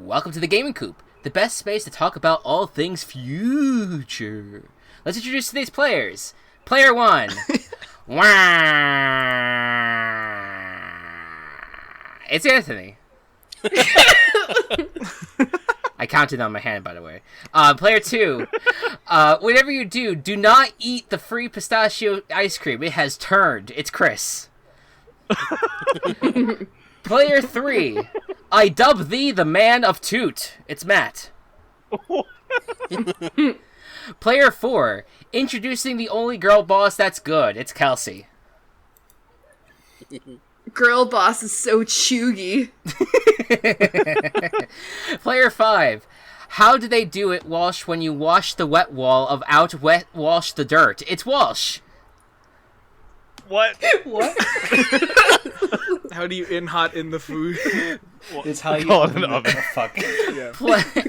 Welcome to the Gaming Coop, the best space to talk about all things future. Let's introduce today's players. Player 1. It's Anthony. I counted on my hand, by the way. Player 2. Whatever you do, do not eat the free pistachio ice cream. It has turned. It's Chris. Player 3. I dub thee the man of Toot. It's Matt. Player 4. Introducing the only girl boss that's good. It's Kelsey. Girl boss is so chuggy. Player 5. How do they do it, Walsh, when you wash the wet wall of out wet Walsh the dirt? It's Walsh. What? What? How do you in the food? It's how you open the oven. Fuck. Yeah.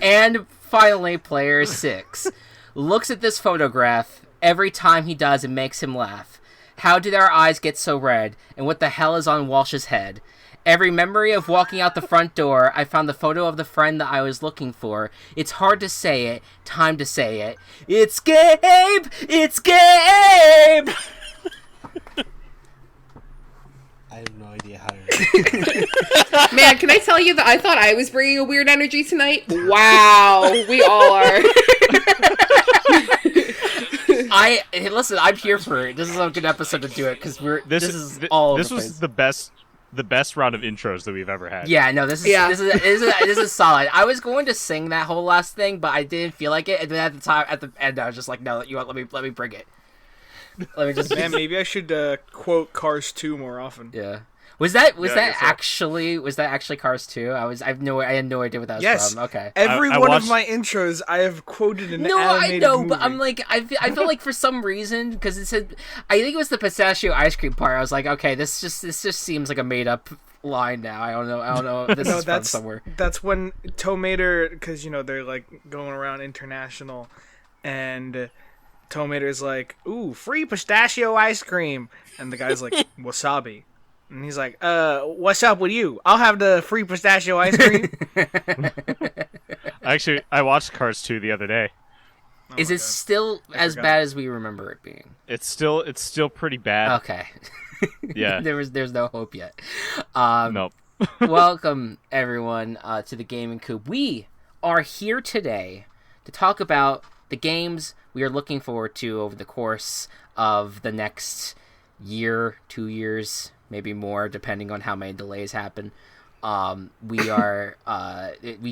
And finally, player 6 looks at this photograph. Every time he does, it makes him laugh. How did our eyes get so red? And what the hell is on Walsh's head? Every memory of walking out the front door, I found the photo of the friend that I was looking for. It's hard to say it. Time to say it. It's Gabe! It's Gabe! I have no idea how to. Man, can I tell you that I thought I was bringing a weird energy tonight? Wow, we all are. Hey, listen, I'm here for it. This is a good episode to do it because this is all over This was the best round of intros that we've ever had. Yeah, no, this is solid. I was going to sing that whole last thing, but I didn't feel like it. And then at the end, I was just like, no, you want, let me bring it. Let me just. Man, maybe I should quote Cars 2 more often. Yeah. Was that actually Cars 2? I had no idea what that was from. Okay. Every I one watched... of my intros, I have quoted an animated I know, movie. but I'm like, I felt like for some reason, because it said, I think it was the pistachio ice cream part. I was like, okay, this just seems like a made up line now. I don't know. This is from somewhere. That's when Tomater, because they're like going around international, and Tomater's like, "Ooh, free pistachio ice cream," and the guy's like, "Wasabi." And he's like, what's up with you? I'll have the free pistachio ice cream. Actually, I watched Cars 2 the other day. Is it still as bad as we remember it being? It's still pretty bad. Okay. Yeah. there's no hope yet. Nope. Welcome, everyone, to the Gaming Coop. We are here today to talk about the games we are looking forward to over the course of the next year, 2 years, maybe more, depending on how many delays happen. We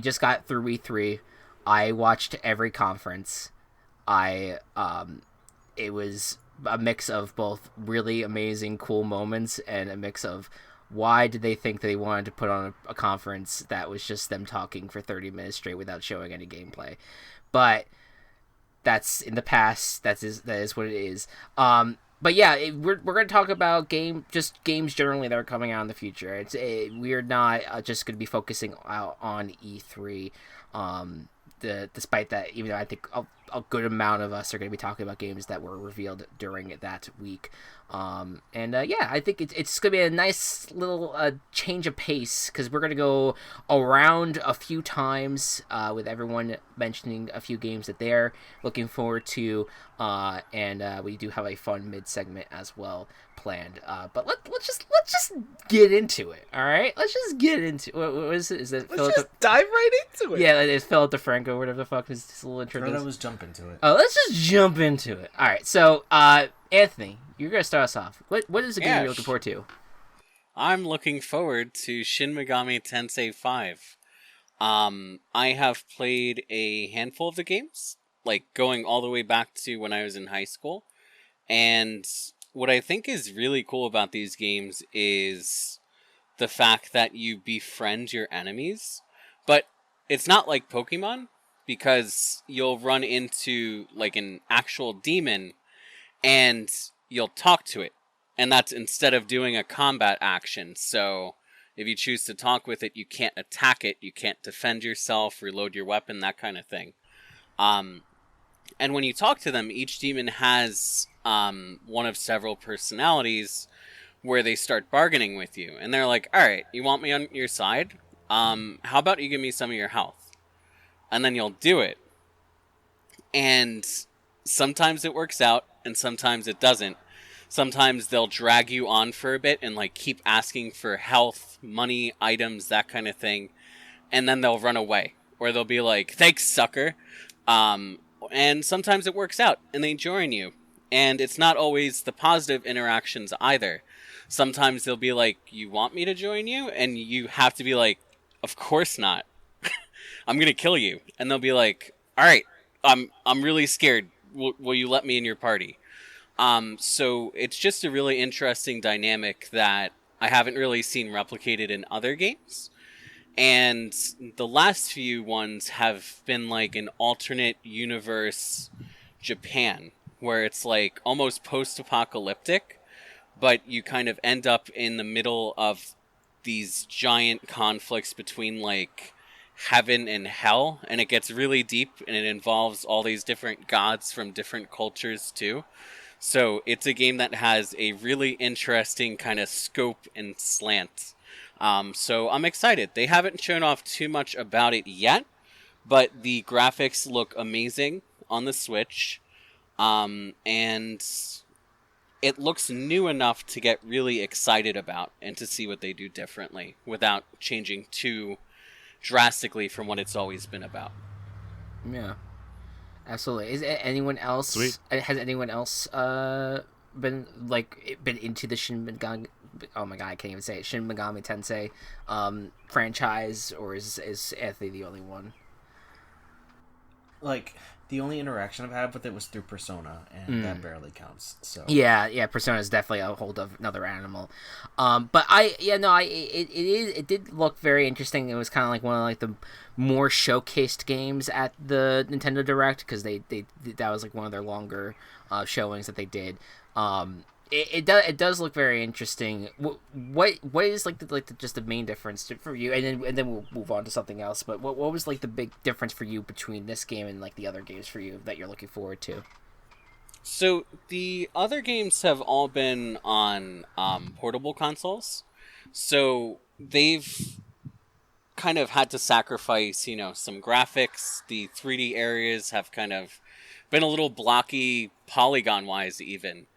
just got through E3. I watched every conference. It was a mix of both really amazing, cool moments and a mix of why did they think they wanted to put on a conference that was just them talking for 30 minutes straight without showing any gameplay. But that's in the past. That is what it is. But yeah, we're going to talk about games generally that are coming out in the future. We're not just going to be focusing out on E3. Despite that, even though I think a good amount of us are going to be talking about games that were revealed during that week. I think it's going to be a nice little change of pace because we're going to go around a few times with everyone mentioning a few games that they're looking forward to, and we do have a fun mid-segment as well planned. But let's just get into it. All right, let's just get into it. What is it? Is it? Let's just dive right into it. Yeah, it's Philip DeFranco, whatever the fuck his little intro is. I was jump into it. Oh, let's just jump into it. All right, so Anthony, you're gonna start us off. What is the game you're looking forward to? I'm looking forward to Shin Megami Tensei 5. I have played a handful of the games, like going all the way back to when I was in high school. And what I think is really cool about these games is the fact that you befriend your enemies. But it's not like Pokemon, because you'll run into like an actual demon and you'll talk to it. And that's instead of doing a combat action. So if you choose to talk with it, you can't attack it, you can't defend yourself, reload your weapon, that kind of thing. And when you talk to them, each demon has one of several personalities where they start bargaining with you. And they're like, alright, you want me on your side? how about you give me some of your health? And then you'll do it. And sometimes it works out, and sometimes it doesn't. Sometimes they'll drag you on for a bit and like keep asking for health, money, items, that kind of thing. And then they'll run away. Or they'll be like, thanks, sucker. And sometimes it works out, and they join you. And it's not always the positive interactions either. Sometimes they'll be like, you want me to join you? And you have to be like, of course not. I'm going to kill you. And they'll be like, all right, I'm really scared. Will you let me in your party? So it's just a really interesting dynamic that I haven't really seen replicated in other games. And the last few ones have been like an alternate universe Japan, where it's like almost post-apocalyptic, but you kind of end up in the middle of these giant conflicts between like heaven and hell, and it gets really deep, and it involves all these different gods from different cultures too. So it's a game that has a really interesting kind of scope and slant. So I'm excited. They haven't shown off too much about it yet, but the graphics look amazing on the Switch. And it looks new enough to get really excited about and to see what they do differently without changing too drastically from what it's always been about. Yeah, absolutely. Is anyone else? Sweet. Has anyone else been into the Shin Megami? Oh my god, I can't even say it. Shin Megami Tensei franchise, or is Anthony the only one? Like, the only interaction I've had with it was through Persona, and that barely counts. So Yeah, Persona is definitely a hold of another animal. But it did look very interesting. It was kind of like one of like the more showcased games at the Nintendo Direct, because that was like one of their longer showings that they did. It does look very interesting. What is just the main difference for you? And then we'll move on to something else. But what was like the big difference for you between this game and like the other games for you that you're looking forward to? So the other games have all been on portable consoles, so they've kind of had to sacrifice, some graphics. The 3D areas have kind of been a little blocky, polygon-wise even.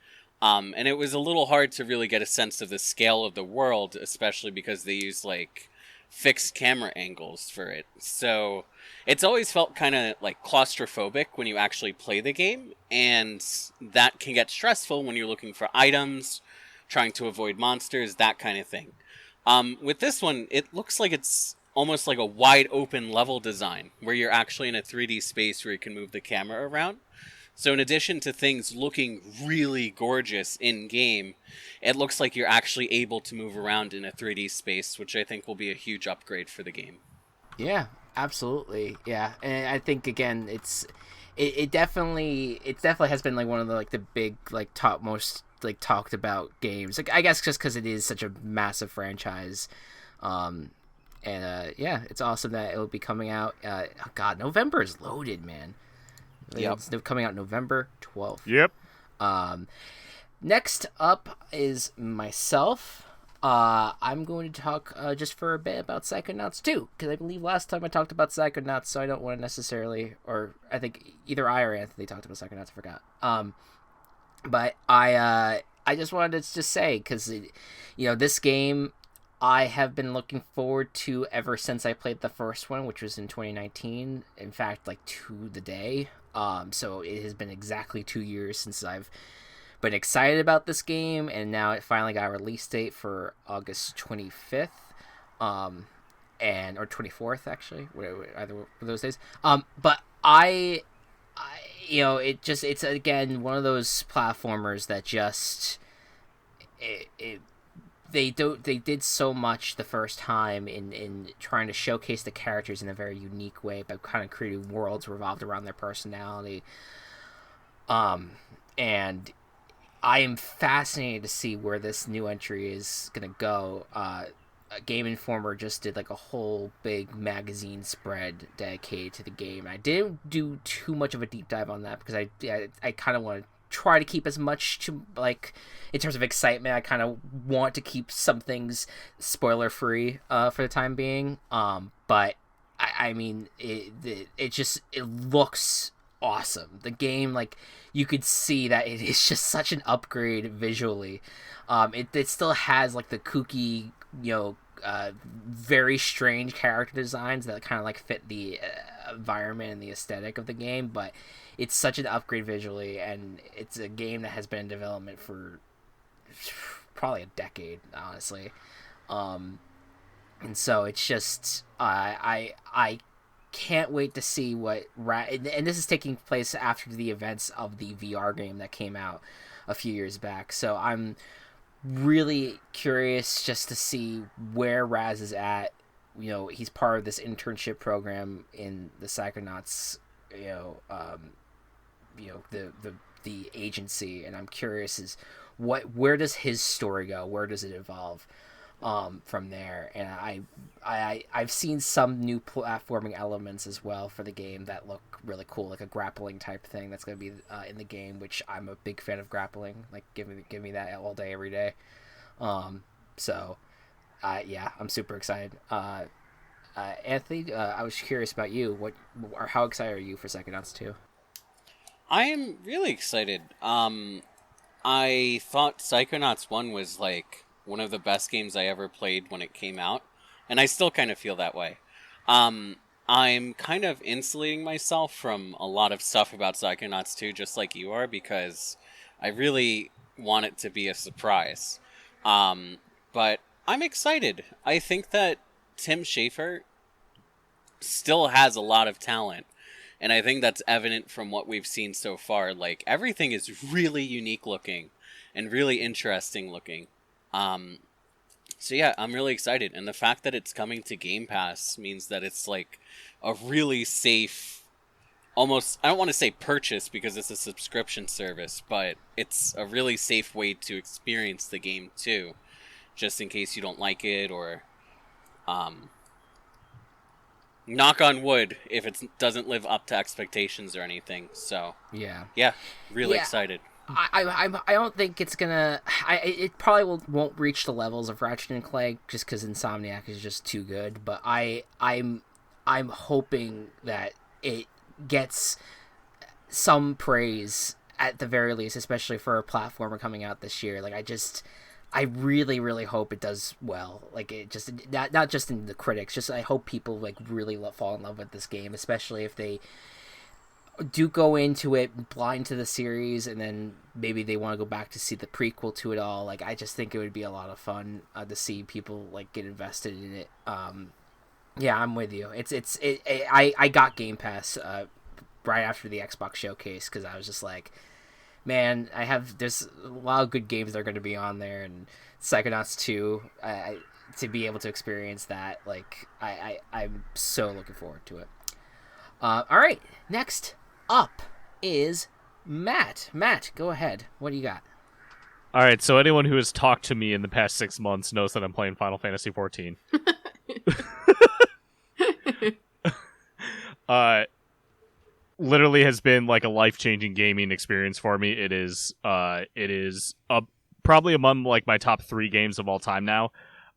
And it was a little hard to really get a sense of the scale of the world, especially because they use like fixed camera angles for it. So it's always felt kind of like claustrophobic when you actually play the game, and that can get stressful when you're looking for items, trying to avoid monsters, that kind of thing. With this one, it looks like it's almost like a wide open level design where you're actually in a 3D space where you can move the camera around. So in addition to things looking really gorgeous in-game, it looks like you're actually able to move around in a 3D space, which I think will be a huge upgrade for the game. Yeah, absolutely. Yeah, and I think again, it definitely has been like one of the like the big like top most like talked about games. Like I guess just because it is such a massive franchise. Yeah, it's awesome that it will be coming out. Oh God, November is loaded, man. Yep. It's coming out November 12th. Yep. Next up is myself. I'm going to talk just for a bit about Psychonauts 2, because I believe last time I talked about Psychonauts, so I don't want to necessarily, or I think either I or Anthony talked about Psychonauts, I forgot. But I just wanted to just say, because this game I have been looking forward to ever since I played the first one, which was in 2019. In fact, like to the day. So it has been exactly 2 years since I've been excited about this game, and now it finally got a release date for August 25th, or 24th actually, either of those days. But it's again one of those platformers that just they did so much the first time in trying to showcase the characters in a very unique way by kind of creating worlds revolved around their personality. And I am fascinated to see where this new entry is gonna go. Game Informer just did like a whole big magazine spread dedicated to the game. I didn't do too much of a deep dive on that because I kind of want to try to keep as much to like in terms of excitement. I kind of want to keep some things spoiler free for the time being. But I mean, it looks awesome. The game, like, you could see that it is just such an upgrade visually. It still has like the kooky, very strange character designs that kind of like fit the environment and the aesthetic of the game, but it's such an upgrade visually, and it's a game that has been in development for probably a decade, honestly. And so it's just I can't wait to see what and this is taking place after the events of the VR game that came out a few years back. So I'm really curious just to see where Raz is at. He's part of this internship program in the Psychonauts, the agency, and I'm curious where does his story go? Where does it evolve from there? And I've seen some new platforming elements as well for the game that look really cool, like a grappling type thing that's going to be in the game, which I'm a big fan of grappling. Like, give me that all day, every day. So I'm super excited. Anthony, I was curious about you. How excited are you for Psychonauts 2? I am really excited. I thought Psychonauts 1 was like one of the best games I ever played when it came out, and I still kind of feel that way. I'm kind of insulating myself from a lot of stuff about Psychonauts 2, just like you are, because I really want it to be a surprise. But I'm excited. I think that Tim Schafer still has a lot of talent, and I think that's evident from what we've seen so far. Like, everything is really unique looking and really interesting looking. So yeah, I'm really excited. And the fact that it's coming to Game Pass means that it's like a really safe, almost, I don't want to say purchase because it's a subscription service, but it's a really safe way to experience the game too, just in case you don't like it, or knock on wood if it doesn't live up to expectations or anything. So yeah, really excited. I don't think it's gonna. It probably won't reach the levels of Ratchet and Clank just because Insomniac is just too good. But I'm hoping that it gets some praise at the very least, especially for a platformer coming out this year. Like, I really, really hope it does well. Like, it just not just in the critics. Just I hope people like really fall in love with this game, especially if they do go into it blind to the series, and then maybe they want to go back to see the prequel to it all. Like, I just think it would be a lot of fun to see people like get invested in it. Yeah, I'm with you. I got Game Pass right after the Xbox showcase because I was just like, man, there's a lot of good games that are going to be on there, and Psychonauts 2, to be able to experience that, like, I'm so looking forward to it. All right, next up is Matt. Matt, go ahead. What do you got? All right, so anyone who has talked to me in the past 6 months knows that I'm playing Final Fantasy XIV. Literally has been like a life-changing gaming experience for me. It is probably among like my top 3 games of all time now.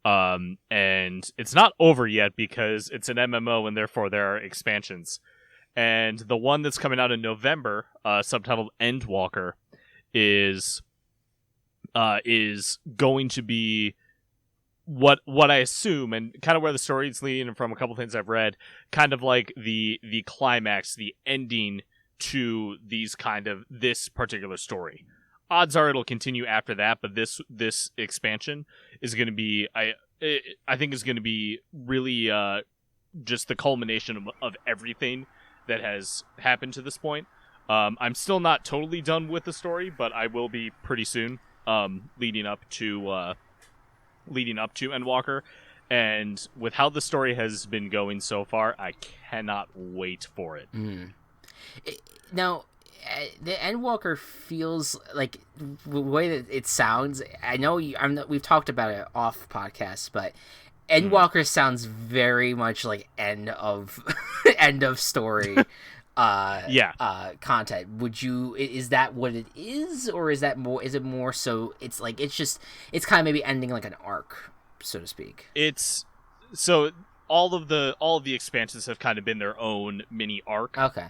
And it's not over yet because it's an MMO and therefore there are expansions. And the one that's coming out in November, subtitled Endwalker, is going to be what I assume, and kind of where the story is leading, and from a couple things I've read, kind of like the climax, the ending to this particular story. Odds are it'll continue after that, but this expansion is going to be, I think is going to be really just the culmination of everything that has happened to this point. I'm still not totally done with the story, but I will be pretty soon, leading up to Endwalker. And with how the story has been going so far, I cannot wait for it. Now, the Endwalker feels like the way that it sounds. I know we've talked about it off podcast, but Endwalker sounds very much like end of story. content. Would you, is that what it is, or is it more so it's like it's kind of maybe ending like an arc, so to speak? It's so all of the expansions have kind of been their own mini arc. Okay.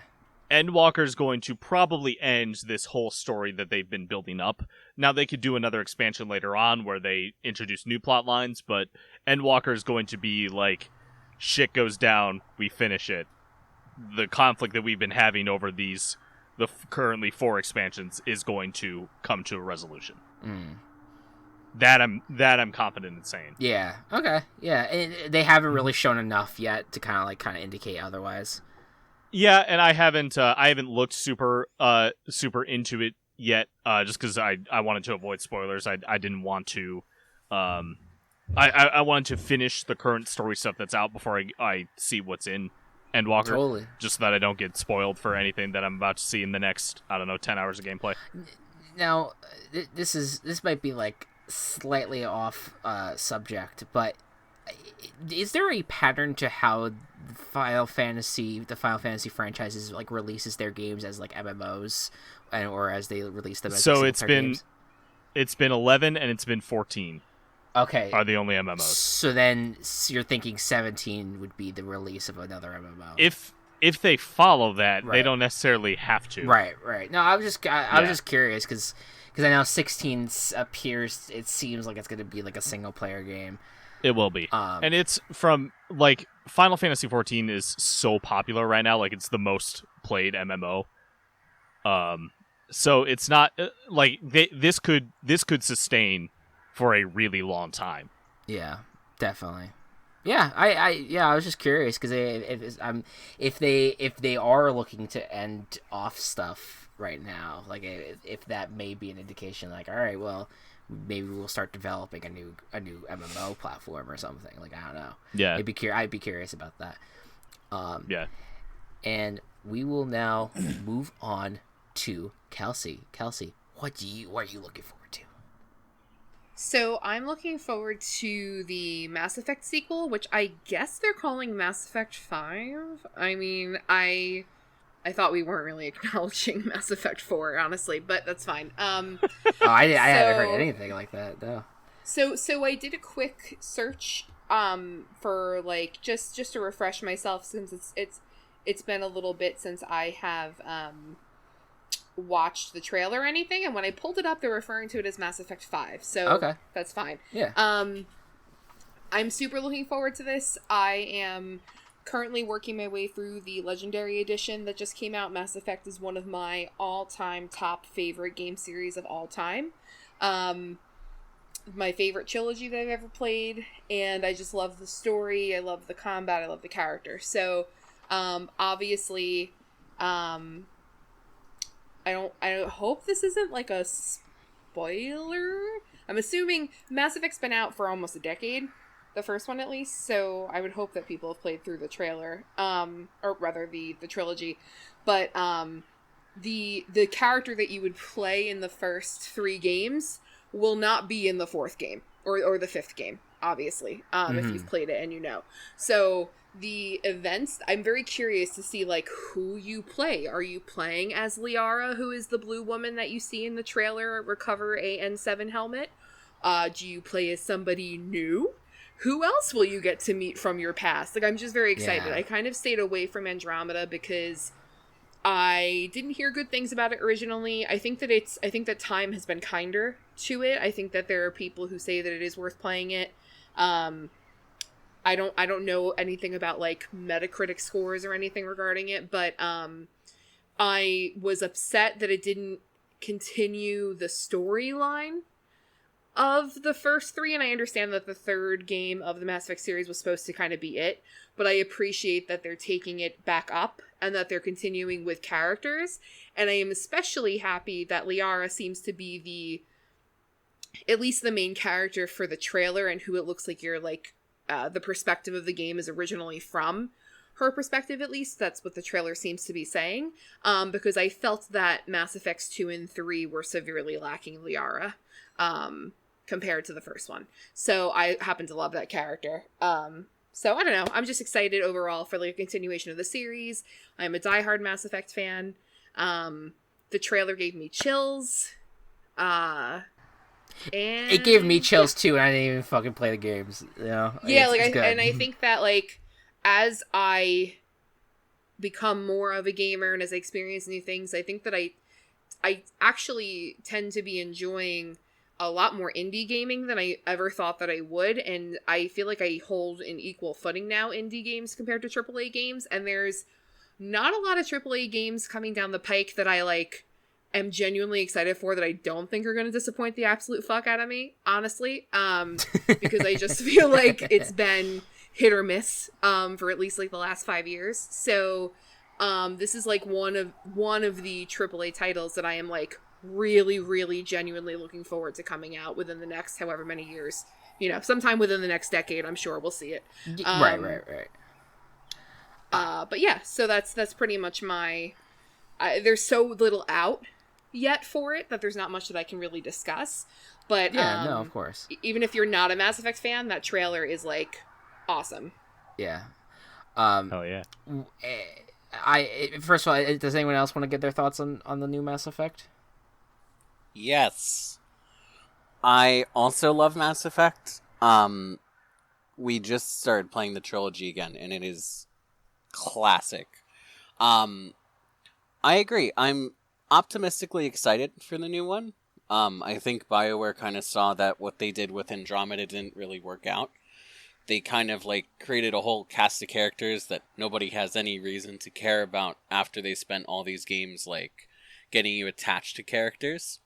Endwalker's going to probably end this whole story that they've been building up. Now, they could do another expansion later on where they introduce new plot lines, but Endwalker is going to be like, shit goes down, we finish it. The conflict that we've been having over the currently 4 expansions is going to come to a resolution. That I'm confident in saying. Yeah. Okay. Yeah. And they haven't really shown enough yet to kind of indicate otherwise. Yeah, and I haven't looked super into it yet, just because I wanted to avoid spoilers. I didn't want to. I wanted to finish the current story stuff that's out before I see what's in Endwalker. Totally. Just so that I don't get spoiled for anything that I'm about to see in the next 10 hours of gameplay. Now, this might be like slightly off subject, but is there a pattern to how the Final Fantasy franchises like releases their games as like MMOs, or as they release them as so it's been games? 11 and it's been 14. Okay, are the only MMOs. So then you're thinking 17 would be the release of another MMO. If they follow that, right. They don't necessarily have to. Right. No, I was just curious because I know 16 appears. It seems like it's going to be like a single player game. It will be. And it's from, like, Final Fantasy XIV is so popular right now. Like, it's the most played MMO. So it's not, like, this could sustain for a really long time. Yeah, definitely. Yeah, I was just curious, because if they are looking to end off stuff right now, like, if that may be an indication, like, all right, well, maybe we'll start developing a new MMO platform or something. Like, I don't know. Yeah. I'd be curious about that. Yeah. And we will now move on to Kelsey. Kelsey, what are you looking forward to? So I'm looking forward to the Mass Effect sequel, which I guess they're calling Mass Effect 5. I mean, I thought we weren't really acknowledging Mass Effect 4, honestly, but that's fine. I haven't heard anything like that, no. So I did a quick search for, like, just to refresh myself, since it's been a little bit since I have watched the trailer or anything, and when I pulled it up, they're referring to it as Mass Effect 5, so okay. That's fine. Yeah. I'm super looking forward to this. I am currently working my way through the Legendary Edition that just came out. Mass Effect is one of my all-time top favorite game series of all time. My favorite trilogy that I've ever played, and I just love the story, I love the combat, I love the character. So, obviously, I don't hope this isn't like a spoiler. I'm assuming Mass Effect's been out for almost a decade, the first one at least, so I would hope that people have played through the trailer, or rather the trilogy. But the character that you would play in the first 3 games will not be in the 4th game or the 5th game, obviously, if you've played it and you know. So the events, I'm very curious to see, like, who you play. Are you playing as Liara, who is the blue woman that you see in the trailer recover a N7 helmet? Do you play as somebody new? Who else will you get to meet from your past? Like, I'm just very excited. Yeah. I kind of stayed away from Andromeda because I didn't hear good things about it originally. I think that time has been kinder to it. I think that there are people who say that it is worth playing it. I don't know anything about, like, Metacritic scores or anything regarding it, but I was upset that it didn't continue the storyline of the first 3, and I understand that the 3rd game of the Mass Effect series was supposed to kind of be it, but I appreciate that they're taking it back up and that they're continuing with characters, and I am especially happy that Liara seems to be at least the main character for the trailer, and who it looks like you're, like, the perspective of the game is originally from her perspective, at least. That's what the trailer seems to be saying, because I felt that Mass Effects 2 and 3 were severely lacking Liara, compared to the first one. So I happen to love that character. So I don't know. I'm just excited overall for like a continuation of the series. I'm a diehard Mass Effect fan. The trailer gave me chills. And it gave me chills too, and I didn't even fucking play the games. You know? Yeah, it's good. and I think that like as I become more of a gamer and as I experience new things, I think that I actually tend to be enjoying a lot more indie gaming than I ever thought that I would, and I feel like I hold an equal footing now indie games compared to AAA games, and there's not a lot of AAA games coming down the pike that I like am genuinely excited for that I don't think are going to disappoint the absolute fuck out of me, honestly, because I just feel like it's been hit or miss for at least like the last 5 years. So this is like one of the AAA titles that I am like really, really genuinely looking forward to coming out within the next however many years. You know, sometime within the next decade, I'm sure we'll see it. Right. But yeah, so that's pretty much my. There's so little out yet for it that there's not much that I can really discuss. But yeah, no, of course. Even if you're not a Mass Effect fan, that trailer is like awesome. Yeah. Oh yeah. First of all, does anyone else want to get their thoughts on the new Mass Effect? Yes. I also love Mass Effect. We just started playing the trilogy again, and it is classic. I agree. I'm optimistically excited for the new one. I think BioWare kind of saw that what they did with Andromeda didn't really work out. They kind of like created a whole cast of characters that nobody has any reason to care about after they spent all these games like getting you attached to characters.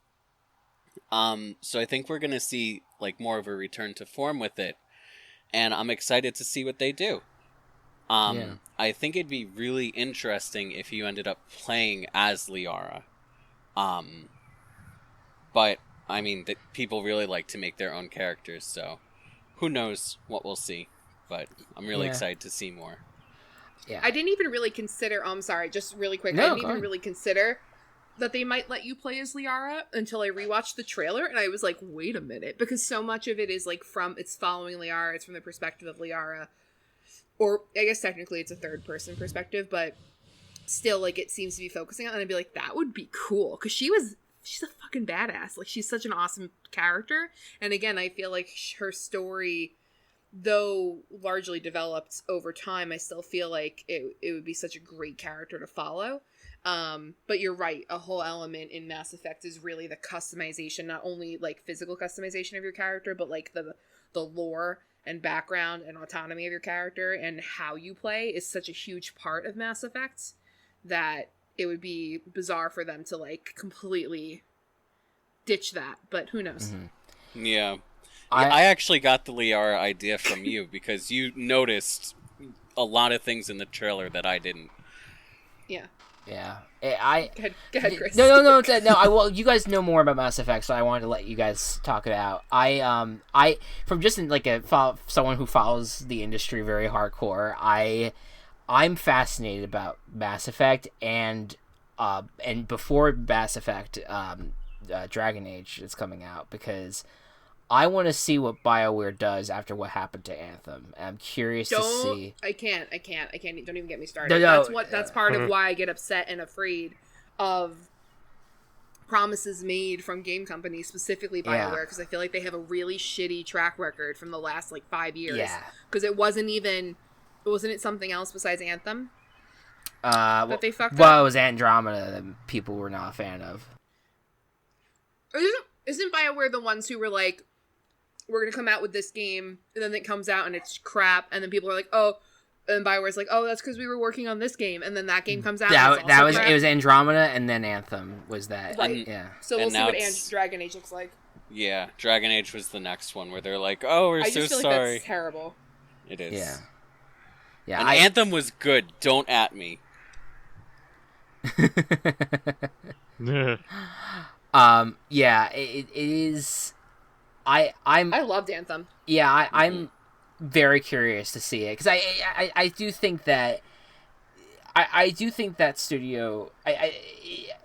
So I think we're going to see like more of a return to form with it, and I'm excited to see what they do. I think it'd be really interesting if you ended up playing as Liara. But I mean, people really like to make their own characters, so who knows what we'll see. But I'm really excited to see more. Yeah. I didn't even really consider. I'm sorry, just really quick. No, I didn't even really consider that they might let you play as Liara until I rewatched the trailer, and I was like, wait a minute, because so much of it is like it's following Liara, it's from the perspective of Liara, or I guess technically it's a third person perspective, but still, like, it seems to be focusing on it, and I'd be like, that would be cool, because she's a fucking badass, like, she's such an awesome character, and again, I feel like her story, though largely developed over time, I still feel like it would be such a great character to follow. But you're right, a whole element in Mass Effect is really the customization, not only like physical customization of your character, but like the lore and background and autonomy of your character and how you play is such a huge part of Mass Effect that it would be bizarre for them to like completely ditch that, but who knows. Mm-hmm. Yeah. I actually got the Liara idea from you because you noticed a lot of things in the trailer that I didn't. Yeah. Yeah, Go ahead, Chris. No. Well, you guys know more about Mass Effect, so I wanted to let you guys talk it out. I from just in, like someone who follows the industry very hardcore, I'm fascinated about Mass Effect and before Mass Effect, Dragon Age is coming out because I want to see what BioWare does after what happened to Anthem. I'm curious to see. I can't. Don't even get me started. That's part of why I get upset and afraid of promises made from game companies, specifically BioWare, because I feel like they have a really shitty track record from the last like 5 years. Yeah. Because wasn't it something else besides Anthem? That they fucked up? Well, it was Andromeda that people were not a fan of. Isn't BioWare the ones who were like, we're going to come out with this game, and then it comes out and it's crap, and then people are like, oh, and BioWare's like, oh, that's because we were working on this game, and then that game comes out. It was Andromeda, and then Anthem was that. Right. Yeah. So we'll see what Dragon Age looks like. Yeah, Dragon Age was the next one where they're like, oh, we're so sorry. I just feel like that's terrible. It is. Yeah. Yeah. And Anthem was good. Don't at me. Yeah, it is. I loved Anthem. Yeah, I'm very curious to see it because I do think that I do think that studio.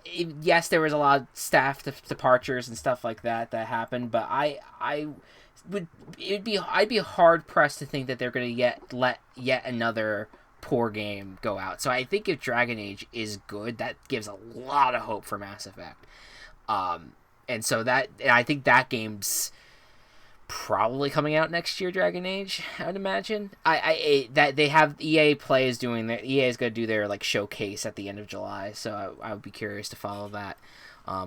Yes, there was a lot of staff departures and stuff like that happened, but I I'd be hard pressed to think that they're gonna let yet another poor game go out. So I think if Dragon Age is good, that gives a lot of hope for Mass Effect. And so I think that game's probably coming out next year. Dragon Age, I would imagine. That they have EA Play is doing their EA is going to do their like showcase at the end of July. So I would be curious to follow that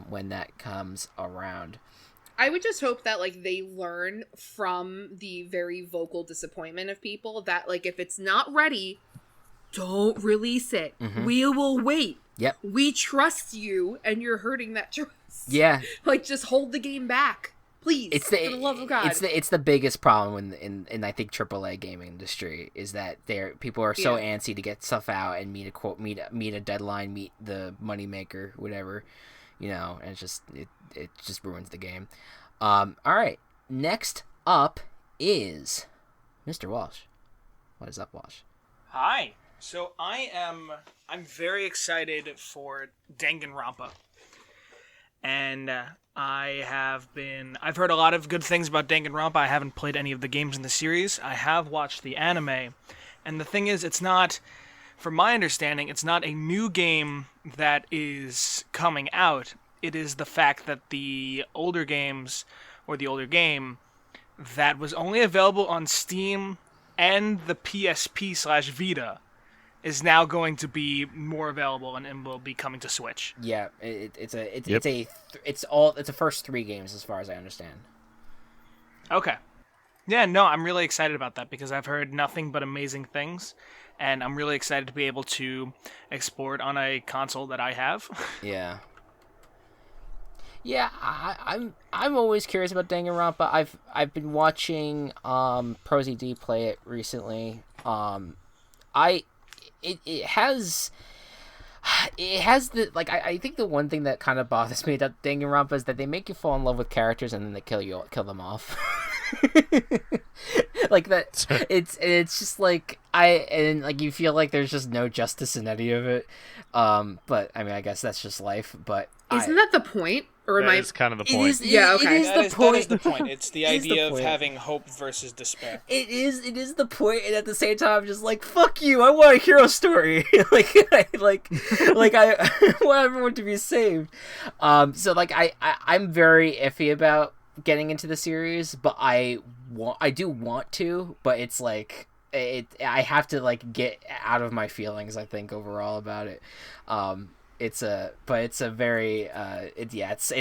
when that comes around. I would just hope that like they learn from the very vocal disappointment of people that like if it's not ready, don't release it. Mm-hmm. We will wait. Yep. We trust you, and you're hurting that trust. Yeah. Like just hold the game back. Please, for the love of God. It's the biggest problem in I think AAA gaming industry is that people are so antsy to get stuff out and meet a deadline, meet the moneymaker, whatever, and it just ruins the game. All right, next up is Mr. Walsh. What is up, Walsh? Hi. So I'm very excited for Danganronpa. And I've heard a lot of good things about Danganronpa. I haven't played any of the games in the series. I have watched the anime. And the thing is, it's not, from my understanding, it's not a new game that is coming out. It is the fact that the older games, or the older game, that was only available on Steam and the PSP/Vita, is now going to be more available and will be coming to Switch. Yeah, it's the first 3 games as far as I understand. Okay. Yeah, no, I'm really excited about that because I've heard nothing but amazing things, and I'm really excited to be able to explore it on a console that I have. Yeah. Yeah, I'm always curious about Danganronpa. I've been watching ProZD play it recently. It has the like I think the one thing that kind of bothers me about Danganronpa is that they make you fall in love with characters and then they kill them off. Like that it's just like you feel like there's just no justice in any of it. But I mean I guess that's just life, but isn't that the point? Or that is kind of the point. Yeah, okay. That is the point. It's the idea of having hope versus despair. It is the point, and at the same time, I'm just like, fuck you, I want a hero story. I want everyone to be saved. So like I'm very iffy about getting into the series, but I do want to, but it's like I have to like get out of my feelings, I think, overall about it. It's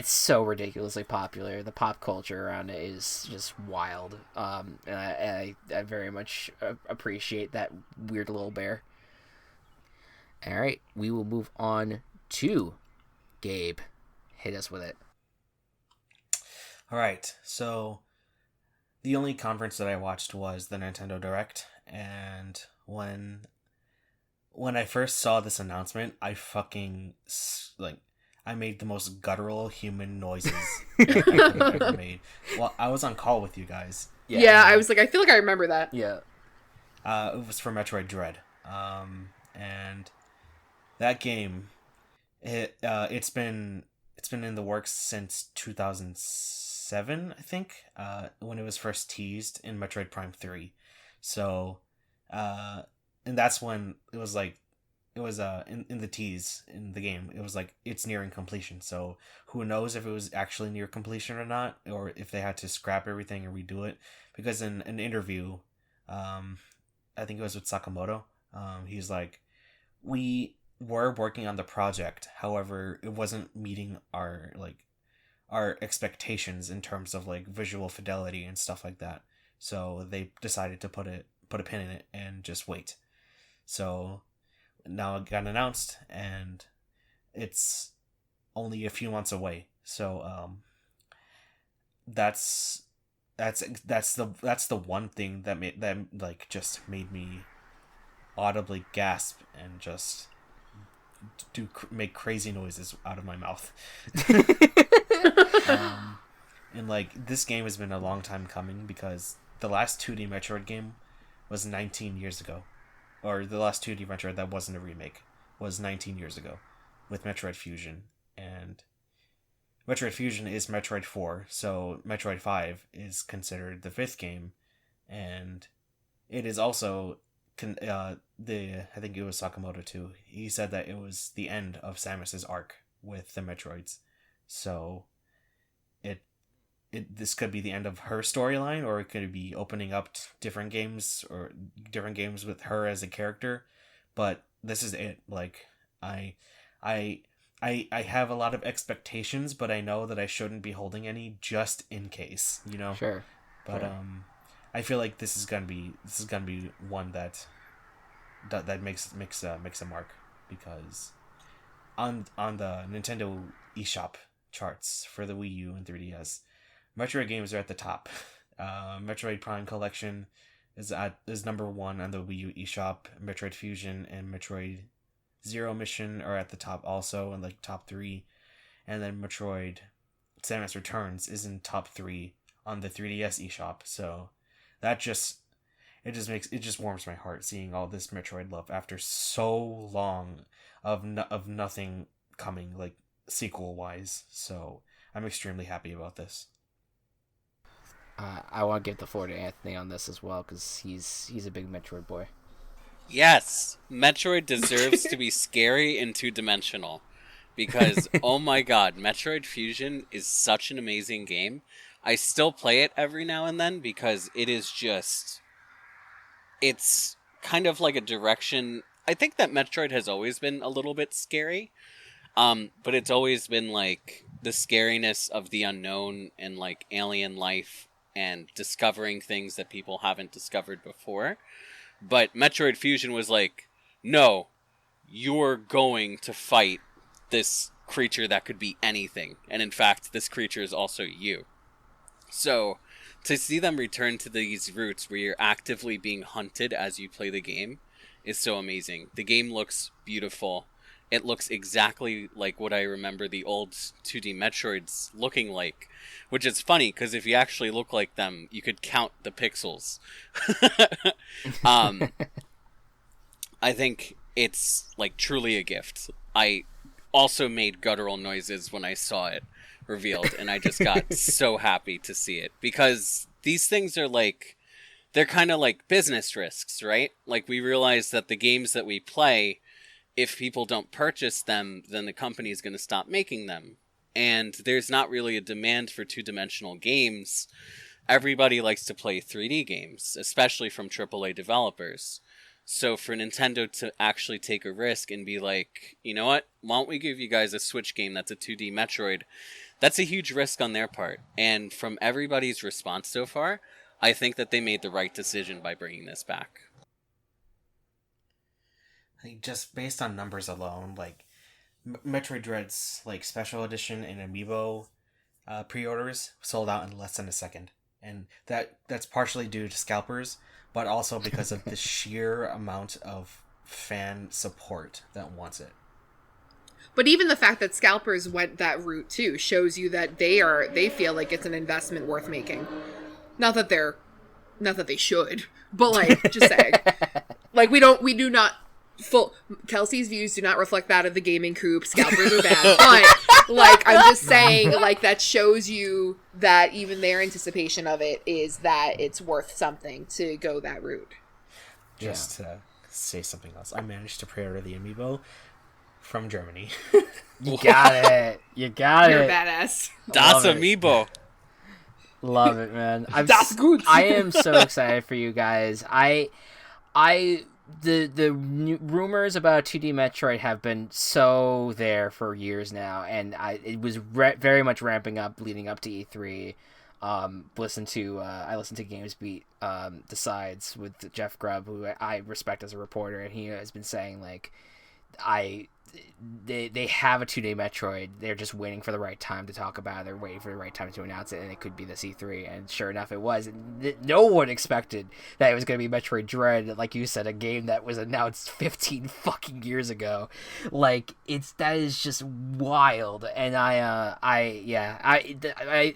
so ridiculously popular. The pop culture around it is just wild. And I very much appreciate that weird little bear. All right, we will move on to Gabe. Hit us with it. All right, so the only conference that I watched was the Nintendo Direct, and when I first saw this announcement, I made the most guttural human noises that I've ever made. Well, I was on call with you guys. Yeah, I was like, I feel like I remember that. Yeah. It was for Metroid Dread. And that game, it's been in the works since 2007, I think, when it was first teased in Metroid Prime 3. So, and that's when it was like, in the tease in the game, it was like, it's nearing completion. So who knows if it was actually near completion or not, or if they had to scrap everything and redo it. Because in an interview, I think it was with Sakamoto, he's like, we were working on the project. However, it wasn't meeting our expectations in terms of like visual fidelity and stuff like that. So they decided to put a pin in it and just wait. So now it got announced and it's only a few months away. So that's the one thing that just made me audibly gasp and just make crazy noises out of my mouth. And like, this game has been a long time coming because the last 2D Metroid game was 19 years ago. Or the last 2D Metroid that wasn't a remake was 19 years ago with Metroid Fusion. And Metroid Fusion is Metroid 4, so Metroid 5 is considered the fifth game, and it is also I think it was Sakamoto too. He said that it was the end of Samus's arc with the Metroids, so this could be the end of her storyline, or it could be opening up different games with her as a character. But this is it. Like I have a lot of expectations, but I know that I shouldn't be holding any just in case, you know. Sure. But sure. I feel like this is gonna be one that makes a mark, because on the Nintendo eShop charts for the Wii U and 3DS, Metroid games are at the top. Metroid Prime Collection is number 1 on the Wii U eShop. Metroid Fusion and Metroid Zero Mission are at the top also, in like top 3, and then Metroid Samus Returns is in top 3 on the 3DS eShop. So that just warms my heart seeing all this Metroid love after so long of nothing coming like sequel wise. So I'm extremely happy about this. I want to give the floor to Anthony on this as well, because he's a big Metroid boy. Yes, Metroid deserves to be scary and two-dimensional, because oh my god, Metroid Fusion is such an amazing game. I still play it every now and then because it's kind of like a direction. I think that Metroid has always been a little bit scary, but it's always been like the scariness of the unknown and like alien life and discovering things that people haven't discovered before. But Metroid Fusion was like, no, you're going to fight this creature that could be anything. And in fact, this creature is also you. So to see them return to these roots where you're actively being hunted as you play the game is so amazing. The game looks beautiful. It looks exactly like what I remember the old 2D Metroids looking like, which is funny because if you actually look like them, you could count the pixels. I think it's like truly a gift. I also made guttural noises when I saw it revealed, and I just got so happy to see it, because these things are like, they're kind of like business risks, right? Like, we realize that the games that we play, if people don't purchase them, then the company is going to stop making them. And there's not really a demand for two-dimensional games. Everybody likes to play 3D games, especially from AAA developers. So for Nintendo to actually take a risk and be like, you know what, why don't we give you guys a Switch game that's a 2D Metroid? That's a huge risk on their part. And from everybody's response so far, I think that they made the right decision by bringing this back. Just based on numbers alone, like Metroid Dread's like special edition and amiibo pre-orders sold out in less than a second, and that's partially due to scalpers, but also because of the sheer amount of fan support that wants it. But even the fact that scalpers went that route too shows you that they feel like it's an investment worth making. Not that they should, but like, just saying, like we do not. Kelsey's views do not reflect that of the Gaming Coop. Scalpers are bad, but like, I'm just saying, like, that shows you that even their anticipation of it is that it's worth something to go that route. Just to say something else, I managed to pre-order the amiibo from Germany. You got it. You got You're it. a badass. Das Amiibo. Love it, man. Das gut. I am so excited for you guys. The rumors about 2D Metroid have been so there for years now, and it was very much ramping up leading up to E3. I listened to GamesBeat Decides with Jeff Grubb, who I respect as a reporter, and he has been saying like, they have a 2D Metroid. They're just waiting for the right time to talk about it. They're waiting for the right time to announce it, and it could be this E3. And sure enough, it was. No one expected that it was going to be Metroid Dread, like you said, a game that was announced 15 fucking years ago. Like, that is just wild. And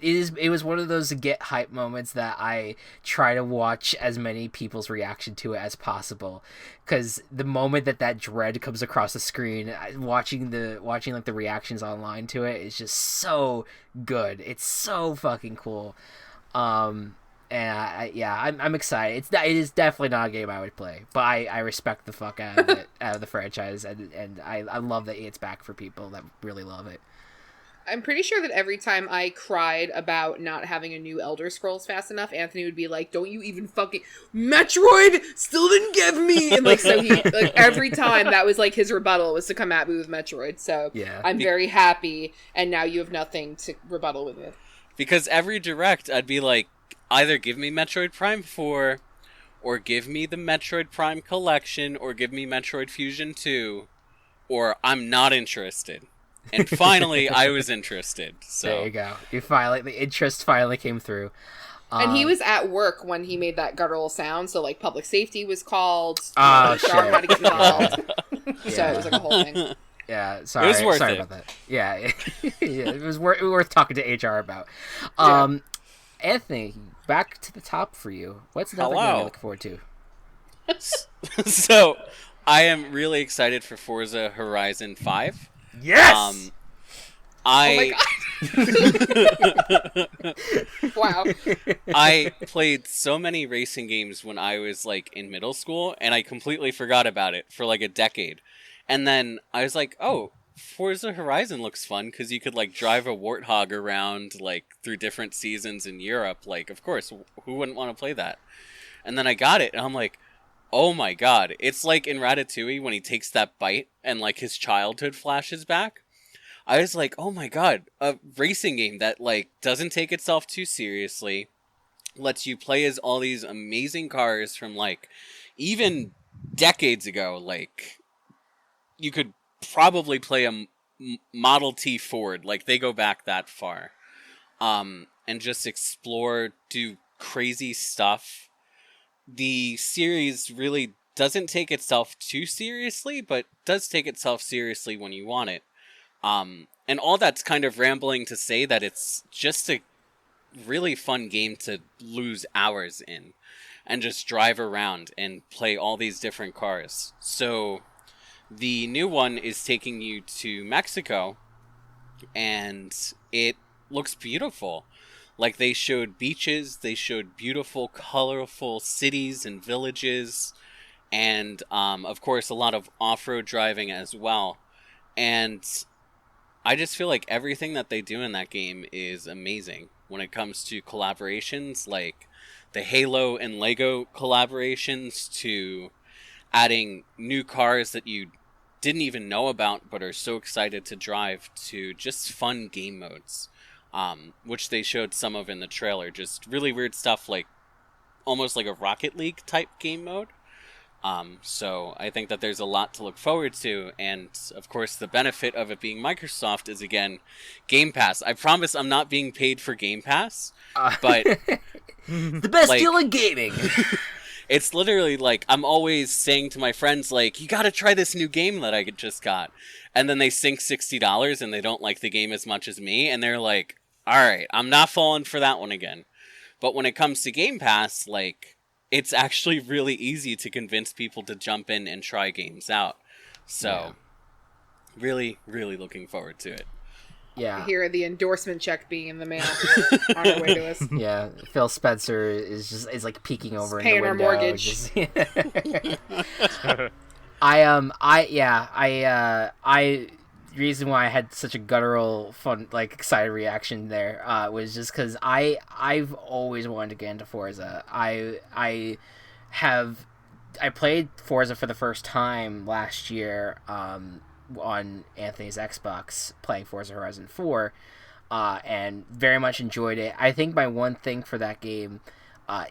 it was one of those get hype moments that I try to watch as many people's reaction to it as possible. Because the moment that Dread comes across the screen, watching like the reactions online to it is just so good. It's so fucking cool. And I'm excited. It is definitely not a game I would play, but I respect the fuck out of it, out of the franchise, and I love that it's back for people that really love it. I'm pretty sure that every time I cried about not having a new Elder Scrolls fast enough, Anthony would be like, "Don't you even fucking Metroid still didn't give me," and like so he like every time that was like his rebuttal was to come at me with Metroid. So yeah, I'm very happy, and now you have nothing to rebuttal with it. Because every direct, I'd be like, either give me Metroid Prime 4, or give me the Metroid Prime Collection, or give me Metroid Fusion 2, or I'm not interested. And finally, I was interested. So there you go. The interest finally came through. And he was at work when he made that guttural sound, so like public safety was called. Oh, shit! Had to get involved. So it was like a whole thing. Yeah, sorry. It was worth sorry it. about that. Yeah, yeah, it was worth talking to HR about. Anthony, back to the top for you. What's another game you're looking forward to? So, I am really excited for Forza Horizon 5. Yes! Oh my god. Wow. I played so many racing games when I was like in middle school, and I completely forgot about it for like a decade. And then I was like, oh, Forza Horizon looks fun because you could like drive a warthog around like through different seasons in Europe. Like, of course, who wouldn't want to play that? And then I got it, and I'm like, oh my god. It's like in Ratatouille when he takes that bite and like his childhood flashes back. I was like, oh my god, a racing game that like doesn't take itself too seriously, lets you play as all these amazing cars from like even decades ago. Like you could probably play a Model T Ford, like they go back that far, and just explore, do crazy stuff. The series really doesn't take itself too seriously, but does take itself seriously when you want it. And all that's kind of rambling to say that it's just a really fun game to lose hours in and just drive around and play all these different cars. So the new one is taking you to Mexico, and it looks beautiful. Like, they showed beaches, they showed beautiful, colorful cities and villages, and, of course, a lot of off-road driving as well. And I just feel like everything that they do in that game is amazing. When it comes to collaborations, like the Halo and Lego collaborations, to adding new cars that you didn't even know about but are so excited to drive, to just fun game modes. Which they showed some of in the trailer. Just really weird stuff, like almost like a Rocket League type game mode. So I think that there's a lot to look forward to, and of course the benefit of it being Microsoft is, again, Game Pass. I promise I'm not being paid for Game Pass, but the best deal in gaming. It's literally like I'm always saying to my friends, like, you gotta try this new game that I just got, and then they sink $60 and they don't like the game as much as me, and they're like, alright, I'm not falling for that one again. But when it comes to Game Pass, like, it's actually really easy to convince people to jump in and try games out. So, really, really looking forward to it. Yeah. I hear the endorsement check being in the mail on our way to us. Yeah, Phil Spencer is like peeking over in the paying window. our mortgage. The reason why I had such a guttural, fun, like, excited reaction there was just because I've always wanted to get into Forza. I played Forza for the first time last year on Anthony's Xbox, playing Forza Horizon 4, and very much enjoyed it. I think my one thing for that game,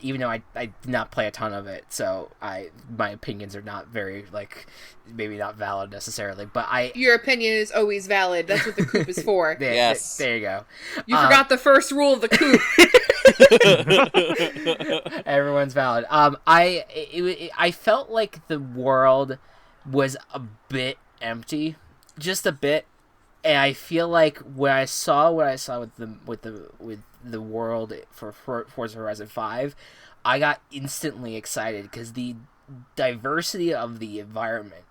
even though I did not play a ton of it, so my opinions are not very, like, maybe not valid necessarily, but Your opinion is always valid. That's what the Coop is for. Yes. There you go. You forgot the first rule of the Coop. Everyone's valid. I felt like the world was a bit empty, just a bit, and I feel like when I saw what I saw with the world for Forza Horizon 5, I got instantly excited because the diversity of the environment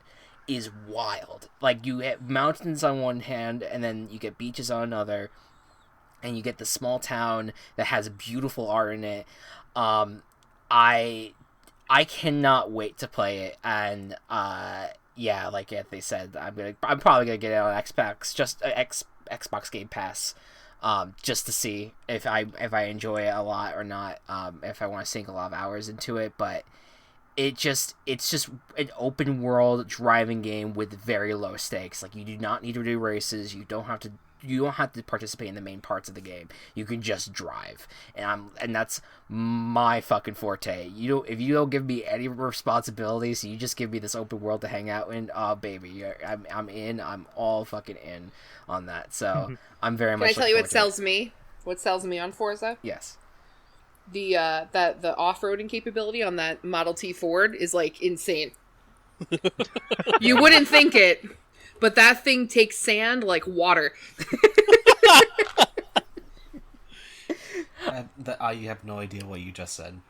is wild. Like, you get mountains on one hand, and then you get beaches on another, and you get the small town that has beautiful art in it. I cannot wait to play it, and yeah, like Anthony said, I'm probably gonna get it on Xbox, just Xbox Game Pass, just to see if I enjoy it a lot or not, if I want to sink a lot of hours into it. But it's just an open world driving game with very low stakes. Like, you do not need to do races. You don't have to participate in the main parts of the game. You can just drive, and that's my fucking forte. If you don't give me any responsibilities, you just give me this open world to hang out in. Oh baby, I'm in. I'm all fucking in on that. So I'm very much. Can I tell you what sells me? What sells me on Forza? Yes. The off-roading capability on that Model T Ford is like insane. You wouldn't think it, but that thing takes sand like water. You have no idea what you just said.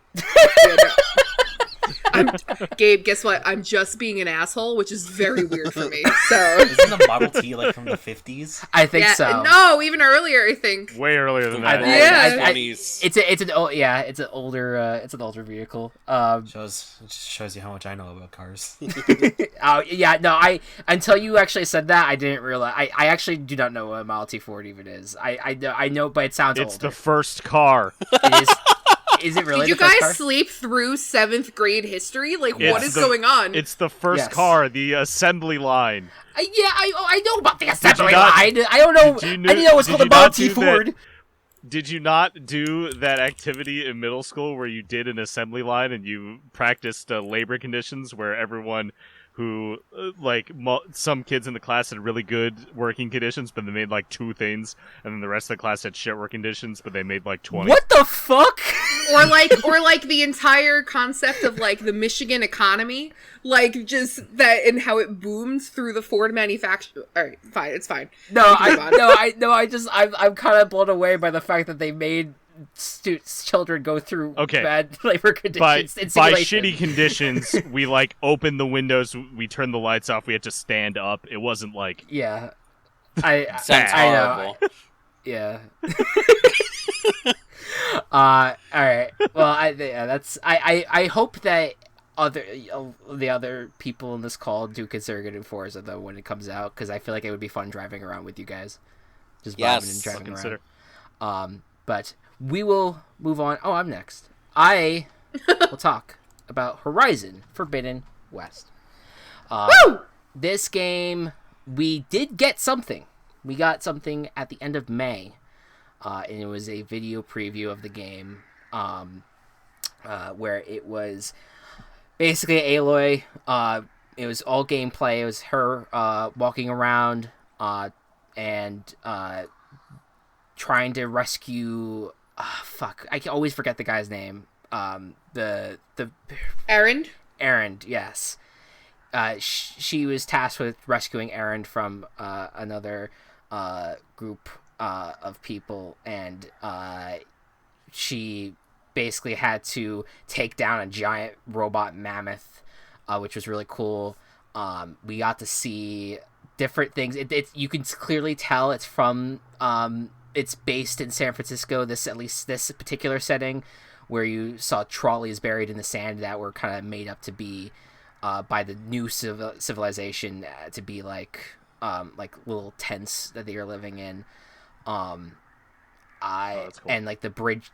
Gabe, guess what? I'm just being an asshole, which is very weird for me. So Isn't the Model T like from the 50s? I think so. No, even earlier, I think. Way earlier than that. It's an older vehicle. Shows you how much I know about cars. Oh yeah, no, until you actually said that, I didn't realize. I actually do not know what a Model T Ford even is. I know, but it sounds older. It's the first car. It is. Is it really? Did you guys sleep through 7th grade history? Like, what is going on? It's the first car, the assembly line. Yeah, I know about the assembly line. I don't know. I didn't know it was called a Model T Ford. Did you not do that activity in middle school where you did an assembly line and you practiced labor conditions where everyone who, some kids in the class had really good working conditions, but they made like 2 things, and then the rest of the class had shit working conditions, but they made like 20. What the fuck? or like the entire concept of like the Michigan economy, like just that and how it boomed through the Ford manufacture. All right, fine, it's fine. I'm kind of blown away by the fact that they made children go through bad labor conditions. By shitty conditions, we like opened the windows, we turned the lights off, we had to stand up. It wasn't like sounds horrible. Yeah. All right. Well, I hope that the other people in this call do consider getting Forza though when it comes out, because I feel like it would be fun driving around with you guys, just vibing and driving around. But we will move on. Oh, I'm next. I will talk about Horizon Forbidden West. This game, we did get something. We got something at the end of May. And it was a video preview of the game, where it was basically Aloy. It was all gameplay. It was her walking around and trying to rescue. I can always forget the guy's name. The Erend. Erend, yes. She was tasked with rescuing Erend from another group of people, and she basically had to take down a giant robot mammoth, which was really cool. We got to see different things. You can clearly tell it's from it's based in San Francisco, at least this particular setting, where you saw trolleys buried in the sand that were kind of made up to be by the new civilization to be like little tents that they are living in. Cool. And like the bridge,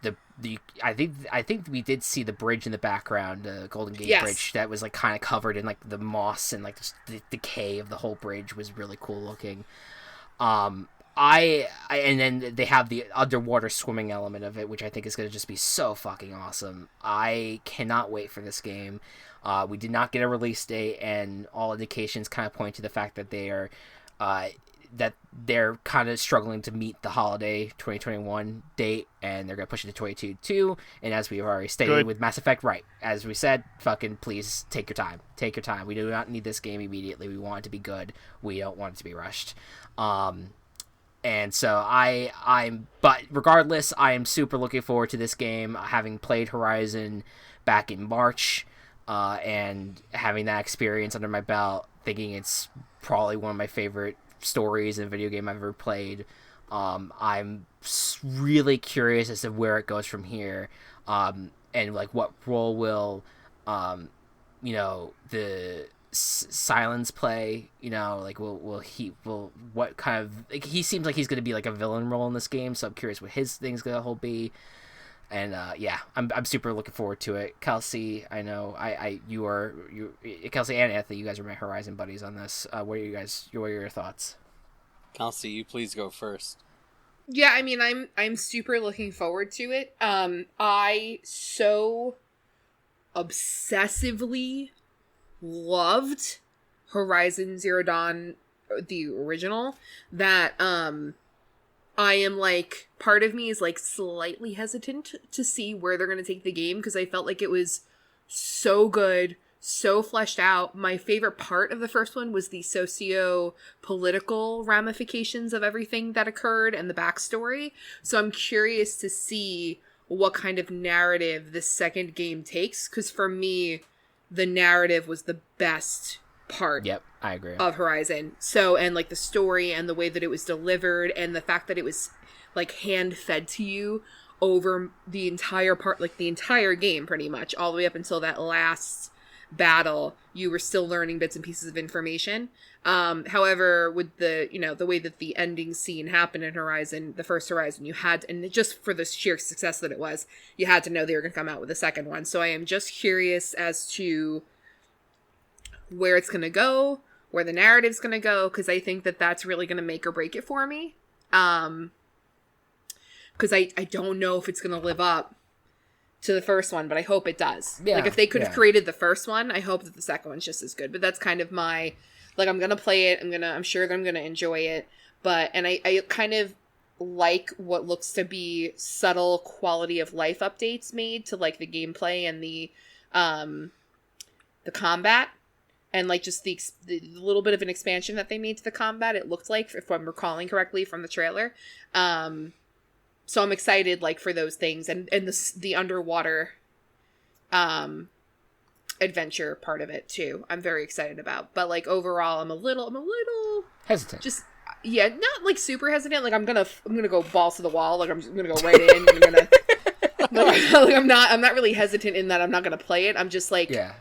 I think we did see the bridge in the background, the Golden Gate Bridge that was like kind of covered in like the moss, and like the decay of the whole bridge was really cool looking. And then they have the underwater swimming element of it, which I think is going to just be so fucking awesome. I cannot wait for this game. We did not get a release date, and all indications kind of point to the fact that they're kind of struggling to meet the holiday 2021 date, and they're going to push it to 2022. And as we've already stated with Mass Effect, right, as we said, fucking please take your time. Take your time. We do not need this game immediately. We want it to be good. We don't want it to be rushed. And so but regardless, I am super looking forward to this game, having played Horizon back in March, and having that experience under my belt. thinking it's probably one of my favorite stories in a video game I've ever played. I'm really curious as to where it goes from here, and like what role will, the Silence play. Like will what kind of, like, he seems like he's going to be like a villain role in this game, so I'm curious what his thing's going to be. And I'm super looking forward to it. Kelsey, I know Kelsey and Anthony, you guys are my Horizon buddies on this. What are your thoughts? Kelsey, you please go first. Yeah, I mean, I'm super looking forward to it. I so obsessively loved Horizon Zero Dawn, the original, that I am like, part of me is like slightly hesitant to see where they're going to take the game, because I felt like it was so good, so fleshed out. My favorite part of the first one was the socio-political ramifications of everything that occurred and the backstory. So I'm curious to see what kind of narrative this second game takes, because for me, the narrative was the best part. Yep, I agree. Of Horizon. So, and like the story and the way that it was delivered and the fact that it was like hand fed to you over the entire part, like the entire game pretty much, all the way up until that last battle, you were still learning bits and pieces of information. However, with the, the way that the ending scene happened in Horizon, the first Horizon, you had, and just for the sheer success that it was, you had to know they were going to come out with a second one. So I am just curious as to where it's going to go, where the narrative's going to go, because I think that that's really going to make or break it for me. Because I don't know if it's going to live up to the first one, but I hope it does. Yeah, like, if they could have created the first one, I hope that the second one's just as good. But that's kind of my, like, I'm going to play it. I'm sure that I'm going to enjoy it. And I kind of like what looks to be subtle quality of life updates made to, like, the gameplay and the combat. And, like, just the little bit of an expansion that they made to the combat, it looked like, if I'm recalling correctly from the trailer. So I'm excited, like, for those things. And the underwater adventure part of it, too. I'm very excited about. But, like, overall, I'm a little hesitant. Just, yeah, not, like, super hesitant. Like, I'm gonna go balls to the wall. Like, I'm gonna go right in. I'm gonna... like, I'm not really hesitant in that I'm not gonna play it. I'm just, like... Yeah.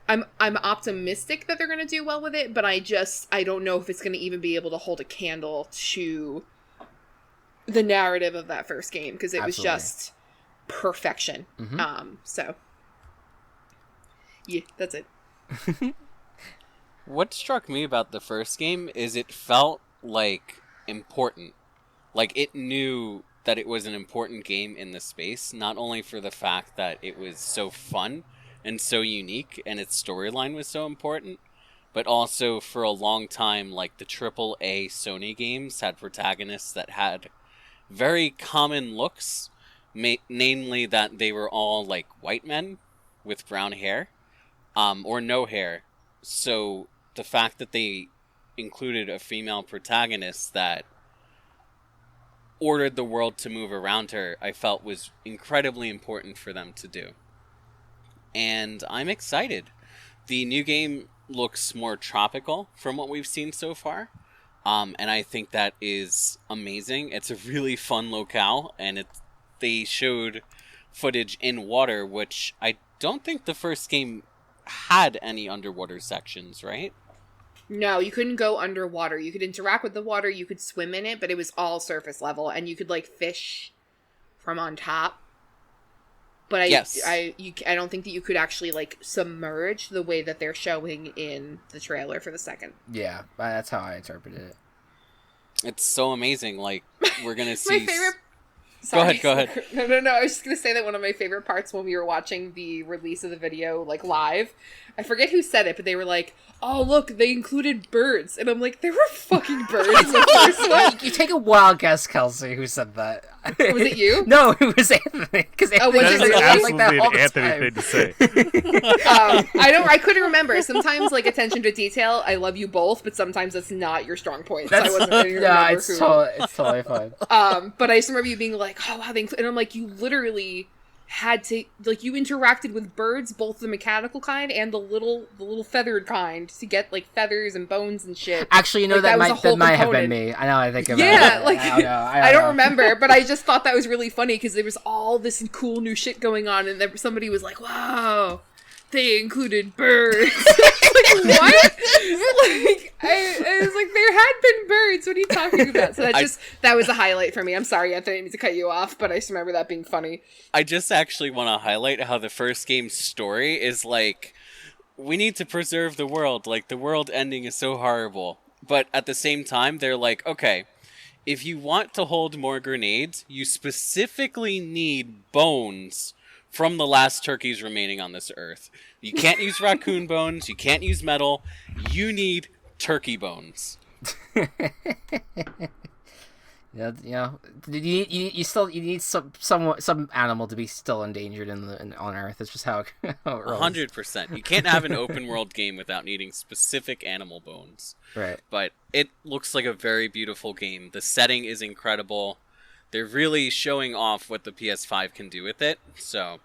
I'm optimistic that they're going to do well with it, but I don't know if it's going to even be able to hold a candle to the narrative of that first game, because it was just perfection. Mm-hmm. So yeah, that's it. What struck me about the first game is it felt like important. Like, it knew that it was an important game in the space, not only for the fact that it was so fun and so unique, and its storyline was so important, but also for a long time, like, the AAA Sony games had protagonists that had very common looks, namely that they were all, like, white men with brown hair, or no hair. So the fact that they included a female protagonist that ordered the world to move around her, I felt was incredibly important for them to do. And I'm excited. The new game looks more tropical from what we've seen so far. And I think that is amazing. It's a really fun locale, and they showed footage in water, which I don't think the first game had any underwater sections, right? No, you couldn't go underwater. You could interact with the water, you could swim in it, but it was all surface level, and you could, like, fish from on top. But I don't think that you could actually, like, submerge the way that they're showing in the trailer for the second. Yeah, that's how I interpreted it. It's so amazing. Like, we're gonna see. My favorite. Sorry. Go ahead. No. I was just gonna say that one of my favorite parts when we were watching the release of the video, like, live, I forget who said it, but they were like, "Oh, look, they included birds," and I'm like, "There were fucking birds in the first one." You take a wild guess, Kelsey, who said that. Was it you? No, it was Anthony. Because Anthony was it really? like that all the Anthony time. thing to say. I couldn't remember. Sometimes, like, attention to detail, I love you both, but sometimes that's not your strong point. So I wasn't really remember it's totally fine. But I just remember you being like, "Oh wow," and I'm like, you literally had to, like, you interacted with birds, both the mechanical kind and the little feathered kind, to get, like, feathers and bones and shit. Actually, you know, like, that might have been component. me. I know, I think about Yeah, it. like, I don't remember, but I just thought that was really funny, because there was all this cool new shit going on, and then somebody was like, wow, they included birds. Like, what? Like, I was like, there had been birds. What are you talking about? So that was a highlight for me. I'm sorry, Anthony, I didn't mean to cut you off, but I just remember that being funny. I just actually want to highlight how the first game's story is like, we need to preserve the world. Like, the world ending is so horrible. But at the same time, they're like, okay, if you want to hold more grenades, you specifically need bones from the last turkeys remaining on this earth. You can't use raccoon bones. You can't use metal. You need turkey bones. Yeah, you know, you need some animal to be still endangered on Earth. It's just how it rolls. 100%. You can't have an open world game without needing specific animal bones. Right. But it looks like a very beautiful game. The setting is incredible. They're really showing off what the PS5 can do with it. So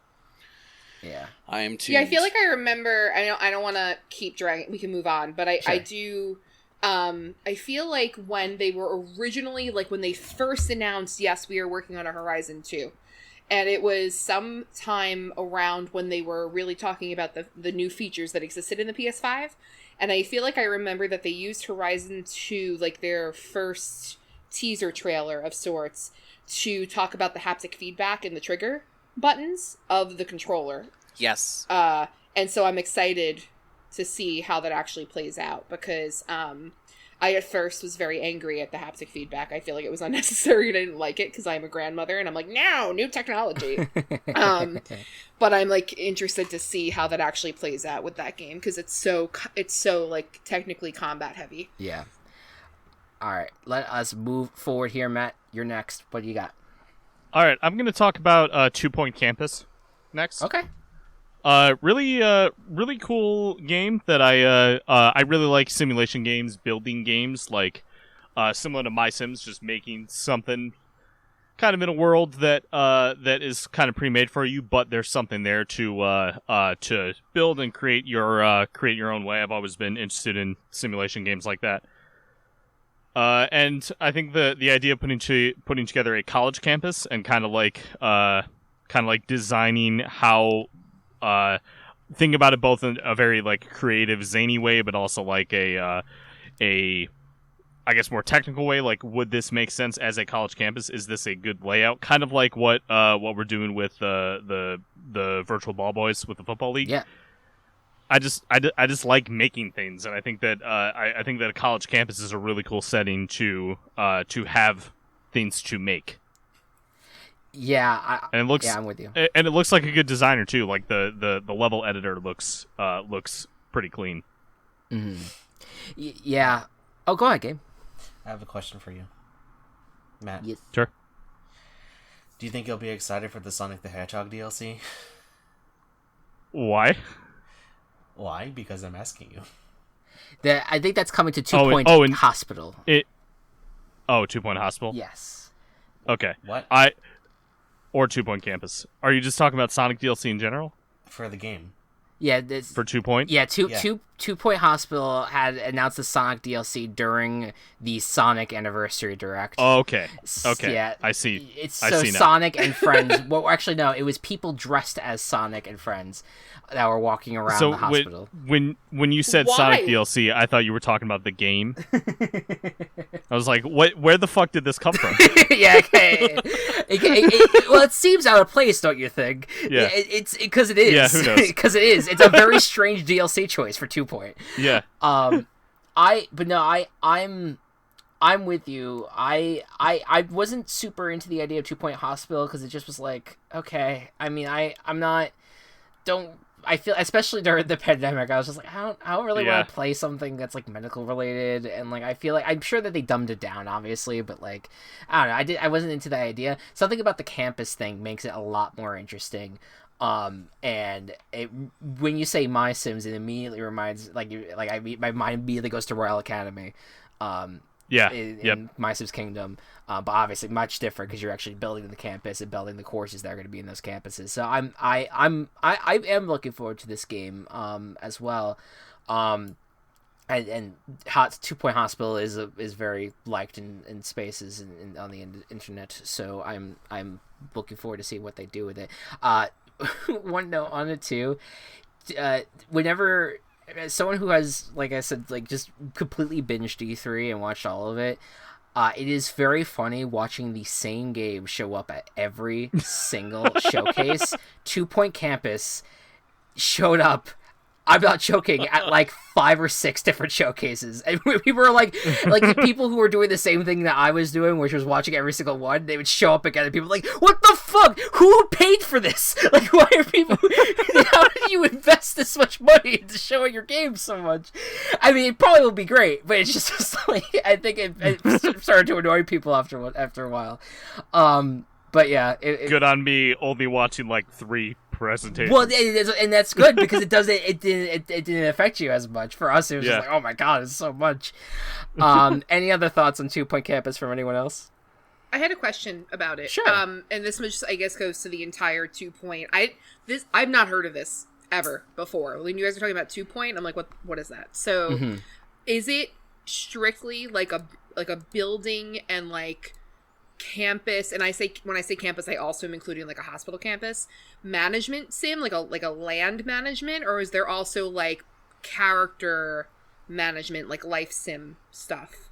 yeah, I am tuned. Yeah, I feel like I remember. I don't want to keep dragging. We can move on, but Sure. I do. I feel like when they were originally, like, when they first announced, yes, we are working on a Horizon 2, and it was some time around when they were really talking about the new features that existed in the PS5, and I feel like I remember that they used Horizon 2, like, their first teaser trailer of sorts, to talk about the haptic feedback and the trigger buttons of the controller. Yes. And so I'm excited to see how that actually plays out, because I at first was very angry at the haptic feedback. I feel like it was unnecessary and I didn't like it because I'm a grandmother and I'm like, no, new technology. But I'm, like, interested to see how that actually plays out with that game, because it's so like technically combat heavy. Yeah. All right, let us move forward here, Matt. You're next. What do you got? All right, I'm going to talk about 2 Point Campus next. Okay. Really cool game that I really like. Simulation games, building games, like similar to My Sims, just making something kind of in a world that is kind of pre-made for you, but there's something there to build and create your own way. I've always been interested in simulation games like that. And I think the idea of putting together a college campus and kind of like designing how think about it both in a very, like, creative, zany way, but also like a I guess more technical way. Like, would this make sense as a college campus? Is this a good layout? Kind of like what we're doing with the virtual ball boys with the football league. Yeah. I just like making things, and I think that I think that a college campus is a really cool setting to have things to make. Yeah, and it looks. Yeah, I'm with you. And it looks like a good designer too. Like the level editor looks pretty clean. Mm-hmm. Yeah. Oh, go ahead, Gabe. I have a question for you, Matt. Yes. Sure. Do you think you'll be excited for the Sonic the Hedgehog DLC? Why? Why? Because I'm asking you. I think that's coming to 2 Point Hospital. 2 Point Hospital? Yes. Okay. What? Or 2 Point Campus. Are you just talking about Sonic DLC in general? For the game. Yeah. For 2 Point? Yeah, 2 Point Hospital had announced the Sonic DLC during the Sonic Anniversary Direct. Oh, okay. Okay. Yeah. I see. It's I so see now. Sonic and friends. Well, actually, no. It was people dressed as Sonic and friends that were walking around the hospital. When you said Why? Sonic DLC, I thought you were talking about the game. I was like, where the fuck did this come from? Yeah, okay. Well, it seems out of place, don't you think? Yeah. It's because it is. Yeah, who knows? Because it is. It's a very strange DLC choice for 2 Point. Yeah. I'm with you. I wasn't super into the idea of 2 Point Hospital because it just was like, okay. I mean, I feel, especially during the pandemic, I was just like, I don't really want to play something that's, like, medical related, and, like, I feel like, I'm sure that they dumbed it down, obviously, but, like, I don't know, I wasn't into the idea. Something about the campus thing makes it a lot more interesting. And when you say My Sims, it immediately reminds, my mind immediately goes to Royal Academy. Yeah. in My Sims Kingdom, but obviously much different because you're actually building the campus and building the courses that are going to be in those campuses. So I am looking forward to this game as well. And 2 Point Hospital is very liked in spaces and on the internet. So I'm looking forward to see what they do with it. One note on it too. Whenever someone who has, like I said, like just completely binged E3 and watched all of it, it is very funny watching the same game show up at every single showcase. 2 Point Campus showed up, I'm not joking, at like 5 or 6 different showcases, and we were like people who were doing the same thing that I was doing, which was watching every single one. They would show up again, and people were like, "What the fuck? Who paid for this? Like, why are people? How did you invest this much money into showing your game so much?" I mean, it probably will be great, but it's just like I think it started to annoy people after a while. But yeah, good on me only watching like 3 presentations. Well, and that's good because it didn't affect you as much. For us, it was just like, oh my god, it's so much. Any other thoughts on 2 Point Campus from anyone else? I had a question about it. Sure. And this much, I guess, goes to the entire 2 Point. I've not heard of this ever before. When you guys are talking about 2 Point, I'm like, what is that? So, is it strictly like a building and like campus, and when I say campus, I also am including like a hospital campus management sim, like a land management, or is there also like character management, like life sim stuff?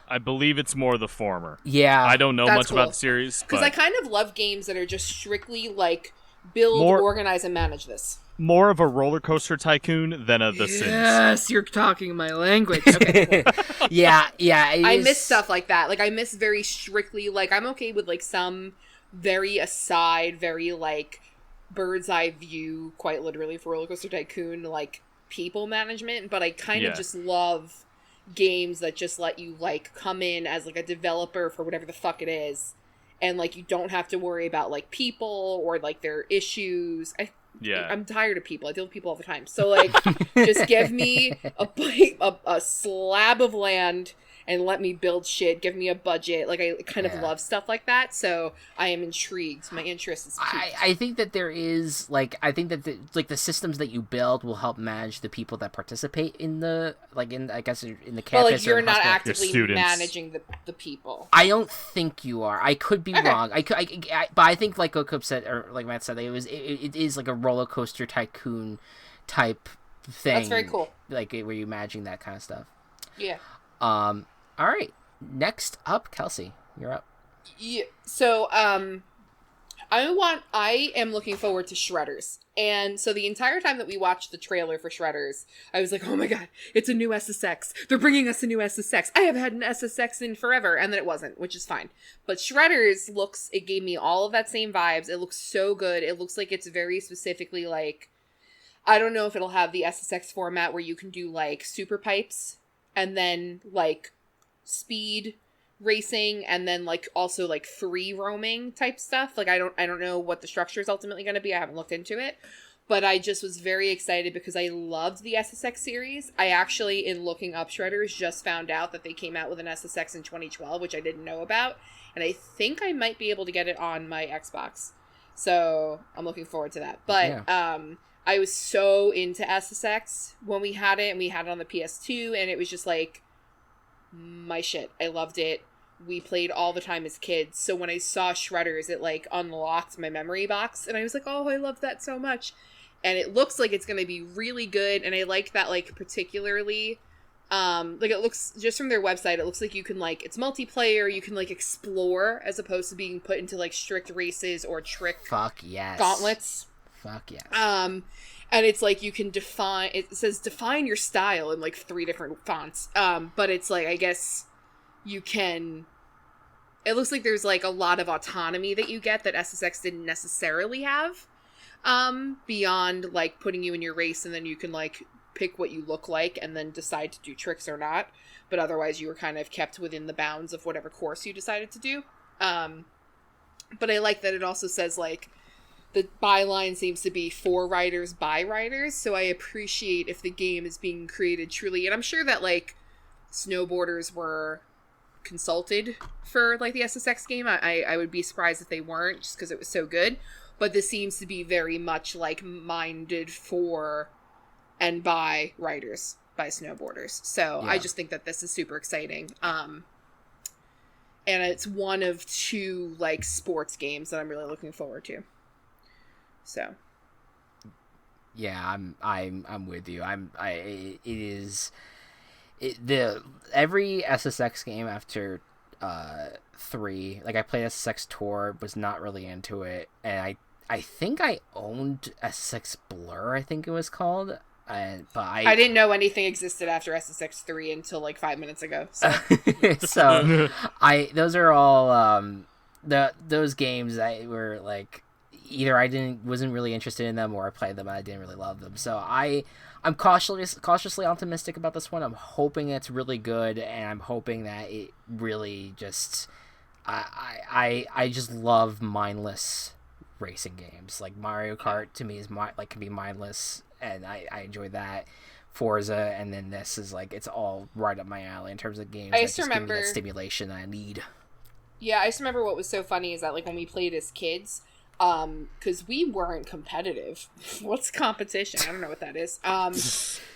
I believe it's more the former. Yeah, I don't know much cool. about the series because I kind of love games that are just strictly like build, organize, and manage this. More of a roller coaster tycoon than a The Sims. Yes, you're talking my language. Okay, cool. yeah. I miss stuff like that. Like I miss very strictly. Like I'm okay with like some very aside, very like bird's eye view, quite literally for Roller Coaster Tycoon, like people management. But I kind of just love games that just let you like come in as like a developer for whatever the fuck it is, and like you don't have to worry about like people or like their issues. I'm tired of people. I deal with people all the time. So, like, just give me a slab of land and let me build shit. Give me a budget. Like, I kind of love stuff like that. So, I am intrigued. My interest is piqued. I think that there is, like, I think that, the systems that you build will help manage the people that participate in the, like, I guess, in the campus. But, like, you're or not hospital. actively managing the people. I don't think you are. I could be wrong. But I think, like Coop said, or like Matt said, it is like a roller coaster tycoon type thing. That's very cool. Like, where you imagine that kind of stuff. Yeah. All right. Next up, Kelsey, you're up. Yeah. So, I am looking forward to Shredders. And so the entire time that we watched the trailer for Shredders, I was like, oh my god, it's a new SSX. They're bringing us a new SSX. I haven't had an SSX in forever. And then it wasn't, which is fine. But Shredders it gave me all of that same vibes. It looks so good. It looks like it's very specifically like, I don't know if it'll have the SSX format where you can do like super pipes and then like speed racing and then like also like free roaming type stuff. Like I don't know what the structure is ultimately going to be. I haven't looked into it, but I just was very excited because I loved the SSX series. I actually, in looking up Shredders, just found out that they came out with an SSX in 2012, which I didn't know about, and I think I might be able to get it on my Xbox. So I'm looking forward to that. But I was so into SSX when we had it, and we had it on the PS2, and it was just like my shit. I loved it. We played all the time as kids. So when I saw Shredders, it like unlocked my memory box, and I was like, oh, I love that so much. And it looks like it's going to be really good, and I like that, like, particularly, like, it looks, just from their website, it looks like you can, like, it's multiplayer, you can, like, explore, as opposed to being put into, like, strict races or gauntlets. Fuck yes. And it's like you can it says define your style in like 3 different fonts. But it's like, I guess you can, it looks like there's like a lot of autonomy that you get that SSX didn't necessarily have. Beyond like putting you in your race and then you can like pick what you look like and then decide to do tricks or not. But otherwise you were kind of kept within the bounds of whatever course you decided to do. But I like that it also says like, the byline seems to be for writers by writers, so I appreciate if the game is being created truly. And I'm sure that, like, snowboarders were consulted for like the SSX game. I would be surprised if they weren't, just because it was so good. But this seems to be very much like minded for and by writers, by snowboarders. So I just think that this is super exciting. And it's one of 2 like sports games that I'm really looking forward to. So yeah, I'm with you. Every SSX game after 3, like I played SSX Tour, was not really into it, and I think I owned SSX Blur, I think it was called, but I didn't know anything existed after SSX 3 until like 5 minutes ago. So, so those are all those games that were like either I wasn't really interested in them, or I played them and I didn't really love them. So I'm cautiously optimistic about this one. I'm hoping it's really good, and I'm hoping that it really just I just love mindless racing games. Like Mario Kart to me is can be mindless, and I enjoy that. Forza, and then this is like, it's all right up my alley in terms of games that just give me that stimulation that I need. Yeah, I just remember what was so funny is that like when we played as kids, because we weren't competitive. What's competition? I don't know what that is.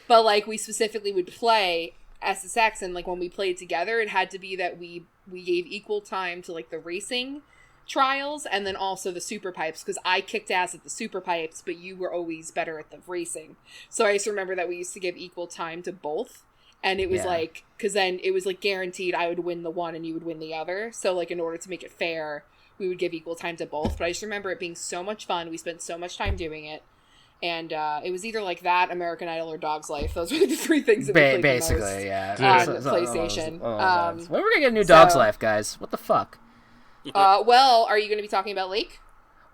But like we specifically would play SSX, and like when we played together, it had to be that we gave equal time to like the racing trials and then also the super pipes, because I kicked ass at the super pipes, but you were always better at the racing. So I just remember that we used to give equal time to both. And it was like, because then it was like guaranteed I would win the one and you would win the other. So like in order to make it fair, we would give equal time to both. But I just remember it being so much fun. We spent so much time doing it. And it was either like that, American Idol, or Dog's Life. Those were the 3 things that we played basically, the most yeah. on PlayStation. When are we gonna get a new Dog's Life, guys? What the fuck? Well, are you going to be talking about Lake?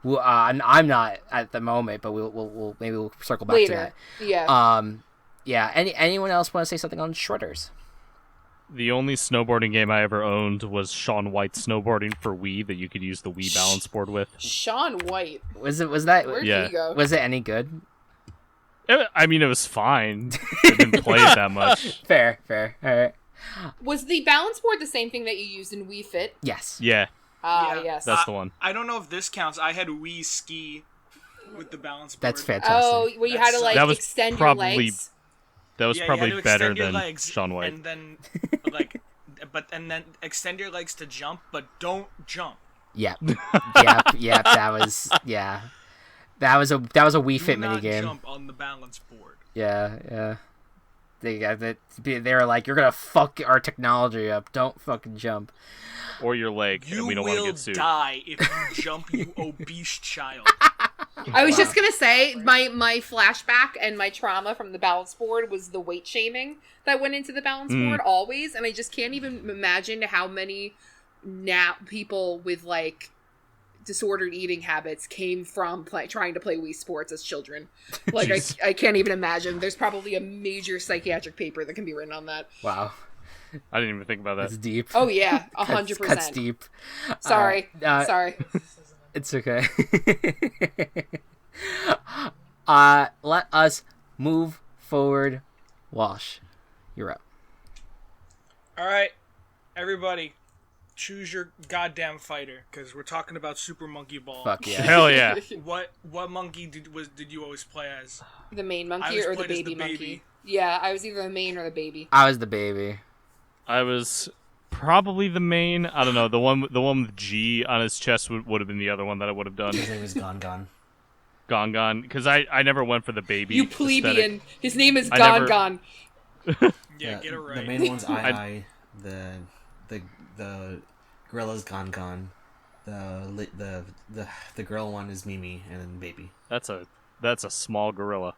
Well, I'm not at the moment, but we'll circle back later. To that. Yeah. Yeah. Anyone else want to say something on Shredders? The only snowboarding game I ever owned was Shaun White Snowboarding for Wii that you could use the Wii balance board with. Shaun White. Was that? Where'd he go? Was it any good? I mean, it was fine. I didn't play it that much. Fair. All right. Was the balance board the same thing that you used in Wii Fit? Yes. Yeah. Yes. That's the one. I don't know if this counts. I had Wii Ski with the balance board. That's fantastic. Oh, well, you had to like extend your legs. That was probably better than legs, Shaun White. And then then extend your legs to jump, but don't jump. Yep. That was That was a Wii Fit minigame. minigame. Jump on the balance board. Yeah. They were like, you're gonna fuck our technology up. Don't fucking jump. Or your leg, and we don't want to get You sued. will die if you jump, you obese child. I was just gonna say, my flashback and my trauma from the balance board was the weight shaming that went into the balance board always, and I just can't even imagine how many people with like disordered eating habits came from trying to play Wii Sports as children. Like I can't even imagine. There's probably a major psychiatric paper that can be written on that. Wow. I didn't even think about that. It's deep. Oh yeah, 100%. Cuts deep. Sorry. It's okay. Let us move forward. Wash, you're up. All right, everybody, choose your goddamn fighter, because we're talking about Super Monkey Ball. Fuck yeah. Hell yeah. What monkey did you always play as? The main monkey or the baby monkey? Yeah, I was either the main or the baby. I was the baby. I was probably the main. I don't know. The one with G on his chest would have been the other one that I would have done. His name is Gon. Gon. Because I never went for the baby. You plebeian. Aesthetic. His name is Gon. Yeah, get it right. The main one's I. The gorilla's Gon. The girl one is Mimi, and then baby. That's a small gorilla.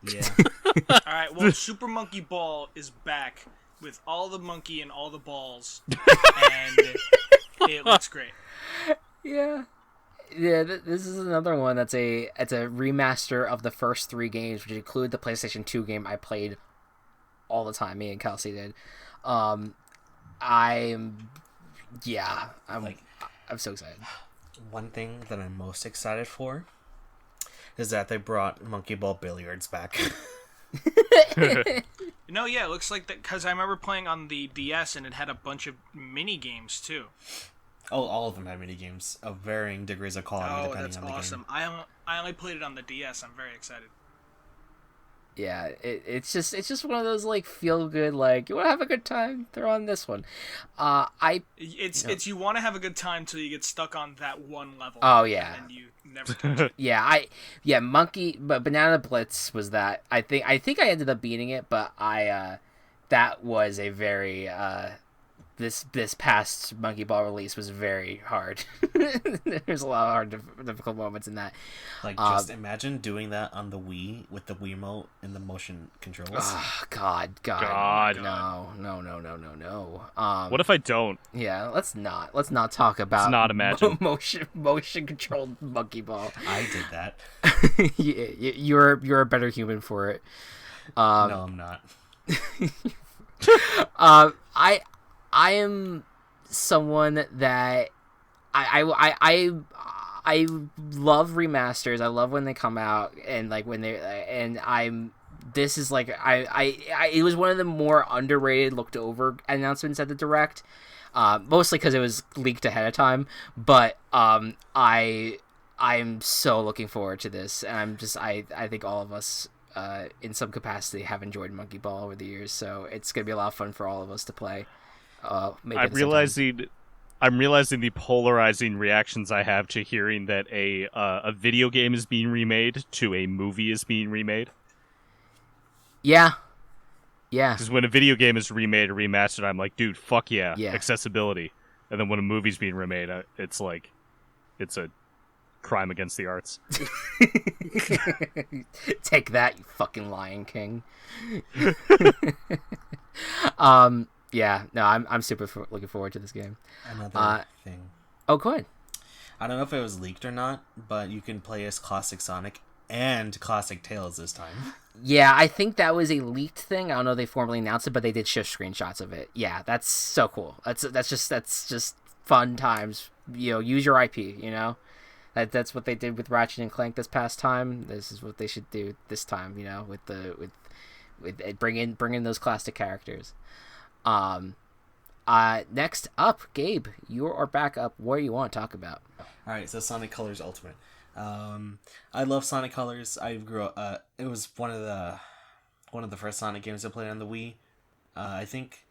Yeah. All right. Well, Super Monkey Ball is back with all the monkey and all the balls, and it looks great. Yeah. This is another one it's a remaster of the first 3 games, which include the PlayStation 2 game I played all the time. Me and Kelsey did. I'm so excited. One thing that I'm most excited for is that they brought Monkey Ball Billiards back. No, yeah, it looks like that because I remember playing on the DS and it had a bunch of mini games too. Oh, all of them have mini games of varying degrees of quality depending that's on the awesome! game. I only played it on the DS. I'm very excited. Yeah, it's just one of those like feel good, like you want to have a good time, throw on this one. It's you want to have a good time till you get stuck on that one level. Oh yeah, and you never touch it. but Banana Blitz was that. I think I ended up beating it, but that was a very this past Monkey Ball release was very hard. There's a lot of hard, difficult moments in that. Like, just imagine doing that on the Wii with the Wiimote and the motion controls. Oh, God. No. What if I don't? Yeah, let's not talk about. Let's not imagine motion controlled Monkey Ball. I did that. You're a better human for it. No, I'm not. I am someone that I love remasters. I love when they come out and like when they this is like it was one of the more underrated, looked over announcements at the Direct, mostly because it was leaked ahead of time. But I'm so looking forward to this, and I think all of us in some capacity have enjoyed Monkey Ball over the years, so it's gonna be a lot of fun for all of us to play. I'm realizing the polarizing reactions I have to hearing that a video game is being remade to a movie is being remade. Yeah. Because when a video game is remade or remastered, I'm like, dude, fuck yeah, accessibility. And then when a movie's being remade, it's like, it's a crime against the arts. Take that, you fucking Lion King. Yeah, no, I'm super looking forward to this game. Another thing. Oh, go ahead. I don't know if it was leaked or not, but you can play as Classic Sonic and Classic Tails this time. Yeah, I think that was a leaked thing. I don't know if they formally announced it, but they did show screenshots of it. Yeah, that's so cool. That's just fun times. You know, use your IP. You know, that's what they did with Ratchet and Clank this past time. This is what they should do this time. You know, with bring in those classic characters. Next up, Gabe, you are back up. What do you want to talk about? All right, so Sonic Colors Ultimate. I love Sonic Colors. I grew up. It was one of the first Sonic games I played on the Wii. I think.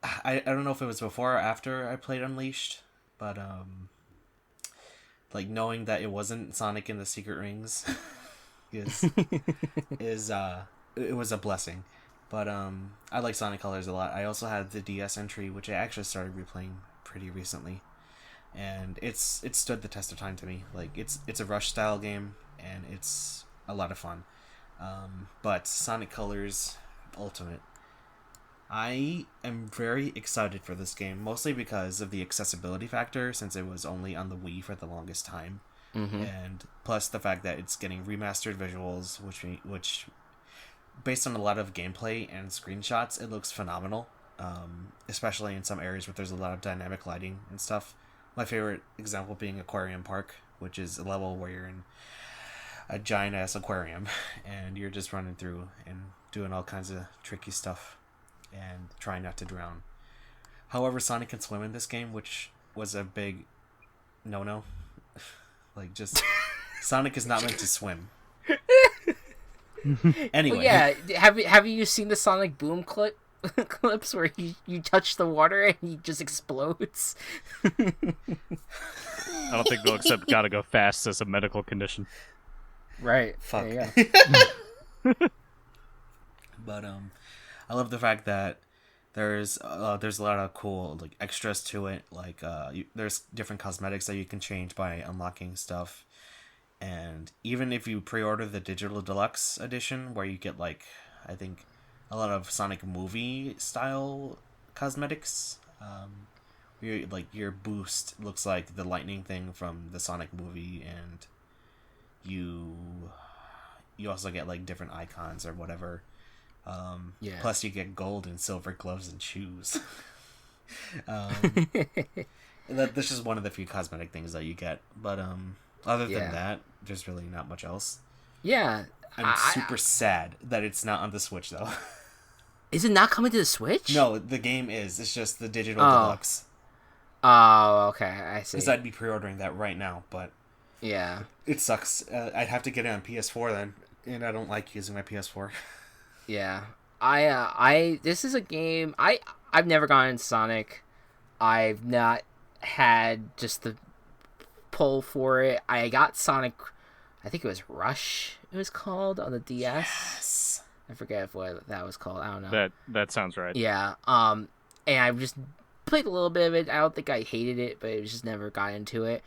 I don't know if it was before or after I played Unleashed, but like knowing that it wasn't Sonic in the Secret Rings it was a blessing. But I like Sonic Colors a lot. I also had the DS entry, which I actually started replaying pretty recently, and it stood the test of time to me. Like it's a rush style game, and it's a lot of fun. But Sonic Colors Ultimate, I am very excited for this game, mostly because of the accessibility factor, since it was only on the Wii for the longest time, and plus the fact that it's getting remastered visuals, which based on a lot of gameplay and screenshots, it looks phenomenal, especially in some areas where there's a lot of dynamic lighting and stuff. My favorite example being Aquarium Park, which is a level where you're in a giant-ass aquarium, and you're just running through and doing all kinds of tricky stuff and trying not to drown. However, Sonic can swim in this game, which was a big no-no. Like, just... Sonic is not meant to swim. Anyway, well, yeah. Have you seen the Sonic Boom clips where you touch the water and he just explodes? I don't think they'll accept "gotta go fast" as a medical condition. Right. Fuck. But I love the fact that there's a lot of cool like extras to it. Like there's different cosmetics that you can change by unlocking stuff. And even if you pre-order the digital deluxe edition, where you get like, I think, a lot of Sonic movie style cosmetics, your boost looks like the lightning thing from the Sonic movie, and you also get like different icons or whatever. Plus you get gold and silver gloves and shoes. This is one of the few cosmetic things that you get, but other than that, there's really not much else. Yeah, I'm super sad that it's not on the Switch though. Is it not coming to the Switch? No, the game is. It's just the digital deluxe. Oh, okay, I see. Because I'd be pre-ordering that right now, but yeah, it sucks. I'd have to get it on PS4 then, and I don't like using my PS4. yeah. This is a game I've never gone into Sonic. I've not had just the pull for it. I got Sonic, I think it was Rush. It was called on the DS. Yes. I forget what that was called. I don't know. That sounds right. Yeah. And I've just played a little bit of it. I don't think I hated it, but it just never got into it.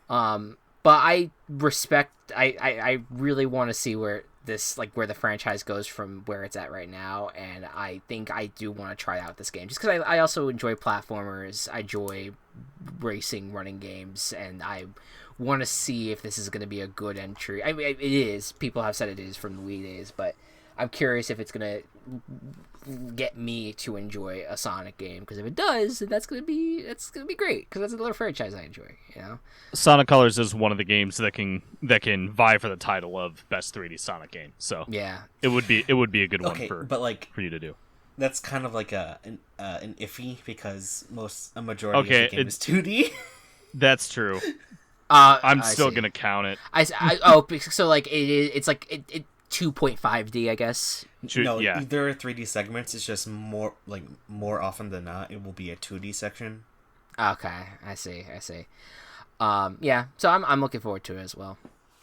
But I respect. I really want to see where the franchise goes from where it's at right now, and I think I do want to try out this game just because I also enjoy platformers. I enjoy racing, running games, and I want to see if this is going to be a good entry. I mean, it is. People have said it is from the Wii days, but I'm curious if it's going to get me to enjoy a Sonic game, because if it does, then that's going to be great, because that's another franchise I enjoy, you know. Sonic Colors is one of the games that can vie for the title of best 3D Sonic game. So yeah, it would be a good one for you to do. That's kind of like an iffy, because a majority of the game is 2D. That's true. I'm still gonna count it. So like it's like it 2.5D, I guess. No, yeah. There are 3D segments. It's just more often than not, it will be a 2D section. Okay, I see. Yeah, so I'm looking forward to it as well,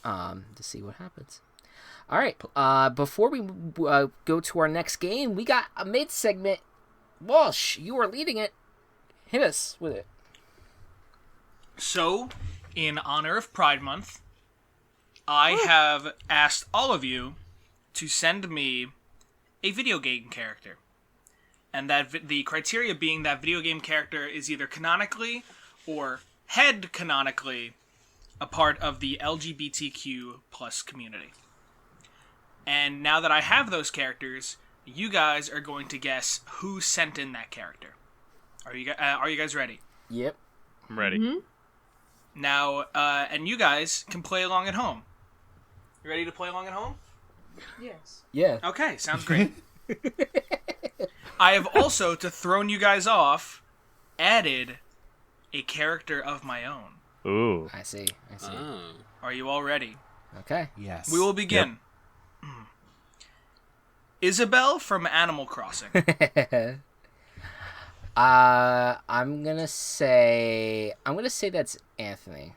to see what happens. All right, before we go to our next game, we got a mid segment. Walsh, you are leading it. Hit us with it. So, in honor of Pride Month, I have asked all of you to send me a video game character. And that the criteria being that video game character is either canonically or head canonically a part of the LGBTQ plus community. And now that I have those characters, you guys are going to guess who sent in that character. Are you guys ready? Yep. I'm ready. Mm-hmm. Now, and you guys can play along at home. You ready to play along at home? Yes. Yeah. Okay, sounds great. I have also, to throw you guys off, added a character of my own. Ooh. I see. Oh. Are you all ready? Okay. Yes. We will begin. Yep. Isabel from Animal Crossing. I'm gonna say that's Anthony.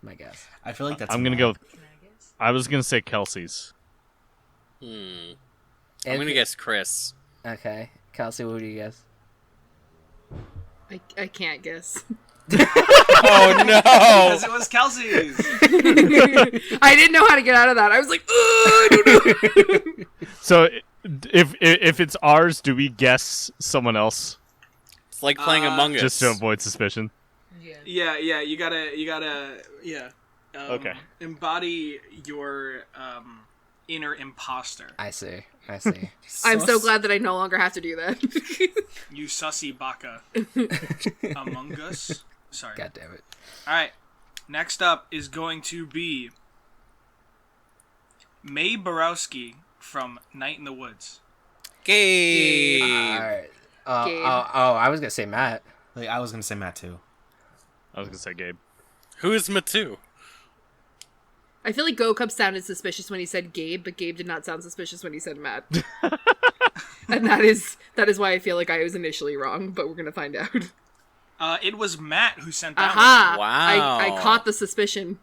My guess. I feel like that's. I'm gonna go. I was gonna say Kelsey's. I'm gonna guess Chris. Okay, Kelsey, who do you guess? I can't guess. Oh no! Because it was Kelsey's. I didn't know how to get out of that. I was like, I don't know. So, if it's ours, do we guess someone else? It's like playing Among Us. Just to avoid suspicion. Yeah. You gotta. Okay. Embody your inner imposter. I see. I'm so glad that I no longer have to do that. You sussy baka. Among Us. Sorry. God damn it. All right. Next up is going to be Mae Borowski from Night in the Woods. Gabe. All right. Gabe. I was gonna say Matt. I was gonna say Matt too. I was gonna say Gabe. Who is Matu? I feel like Go-Cup sounded suspicious when he said Gabe, but Gabe did not sound suspicious when he said Matt. And that is why I feel like I was initially wrong, but we're gonna find out. It was Matt who sent that Aha! one. Wow. I caught the suspicion.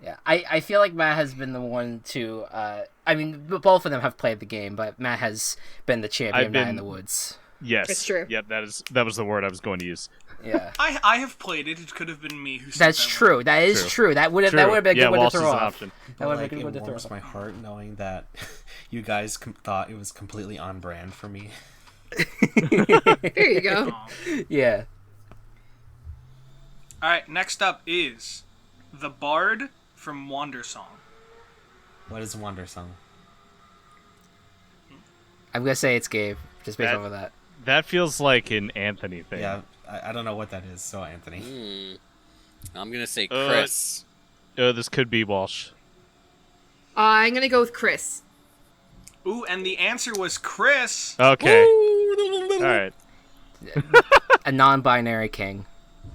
Yeah, I feel like Matt has been the one to. I mean, both of them have played the game, but Matt has been the champion of Night in the Woods. Yes. It's true. Yep, that was the word I was going to use. Yeah. I have played it. It could have been me who sent That's that true. one. That is true. That would have been a good one to throw off. Option. That would have Like, been a good it one to throw warms off. my heart knowing that you guys thought it was completely on brand for me. There you go. Aw. Yeah. All right. Next up is the Bard from Wandersong. What is Wandersong? I'm gonna say it's Gabe, just based off of that. That feels like an Anthony thing. Yeah, I don't know what that is. So Anthony. I'm gonna say Chris. This could be Walsh. I'm gonna go with Chris. Ooh, and the answer was Chris. Okay. All right. A non-binary king,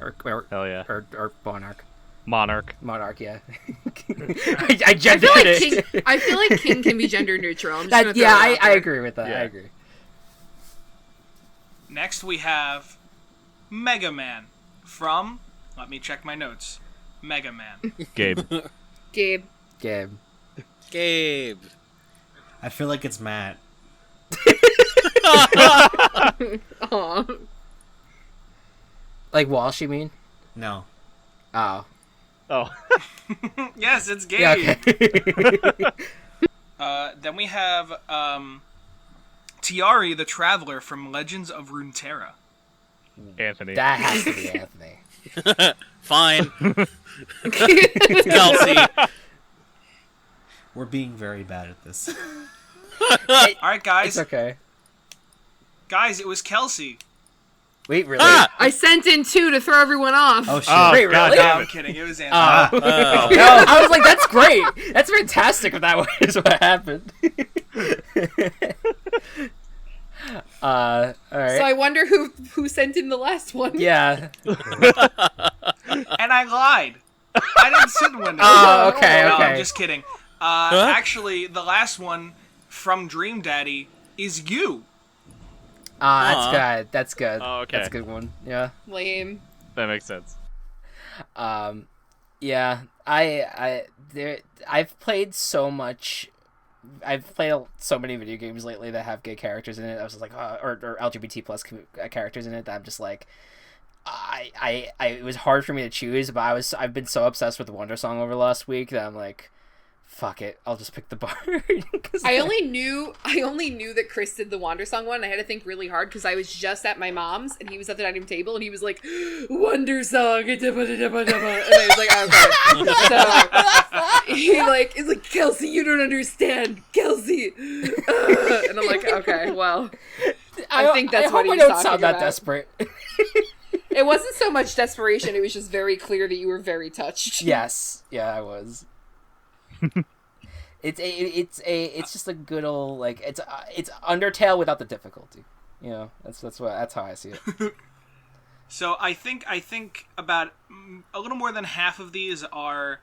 or Hell yeah. or monarch. Monarch. Yeah. I gendered it. I feel like king can be gender neutral. I'm just gonna throw it out I there. agree with that. Yeah. I agree. Next we have Mega Man from, let me check my notes, Mega Man. Gabe. Gabe. Gabe. I feel like it's Matt. Aw. Like Walsh, you mean? No. Oh. Oh. Yes, it's Gabe. Yeah, okay. Then we have Tiari the Traveler from Legends of Runeterra. Anthony. That has to be Anthony. Fine. It's Kelsey. We're being very bad at this. Alright, guys. It's okay. Guys, it was Kelsey. Wait, really? Ah! I sent in 2 to throw everyone off. Oh, shit. Oh, Wait, God really? No, damn I'm it. kidding. It was Anthony. Oh. No, I was like, that's great. That's fantastic if that was what happened. All right. So I wonder who sent in the last one. Yeah. And I lied. I didn't send one. Oh, okay, No, okay. I'm just kidding. Actually, the last one from Dream Daddy is you. That's Aw. good. That's good. Oh, okay. That's a good one. Yeah. Lame. That makes sense. Yeah. I've played so much. I've played so many video games lately that have gay characters in it. I was just like, or LGBT plus characters in it that I'm just like, it was hard for me to choose, but I've been so obsessed with Wandersong over the last week that I'm like, fuck it, I'll just pick the bar. I only knew that Chris did the Wandersong one. I had to think really hard because I was just at my mom's and he was at the dining table and he was like, Wandersong, and I was like, okay. So he's like, Kelsey, you don't understand, Kelsey. And I'm like, okay, well, I think that's what he was I don't talking sound that about. desperate. It wasn't so much desperation; it was just very clear that you were very touched. Yes, yeah, I was. It's just a good old like it's Undertale without the difficulty. You know, that's how I see it. So I think about a little more than half of these are,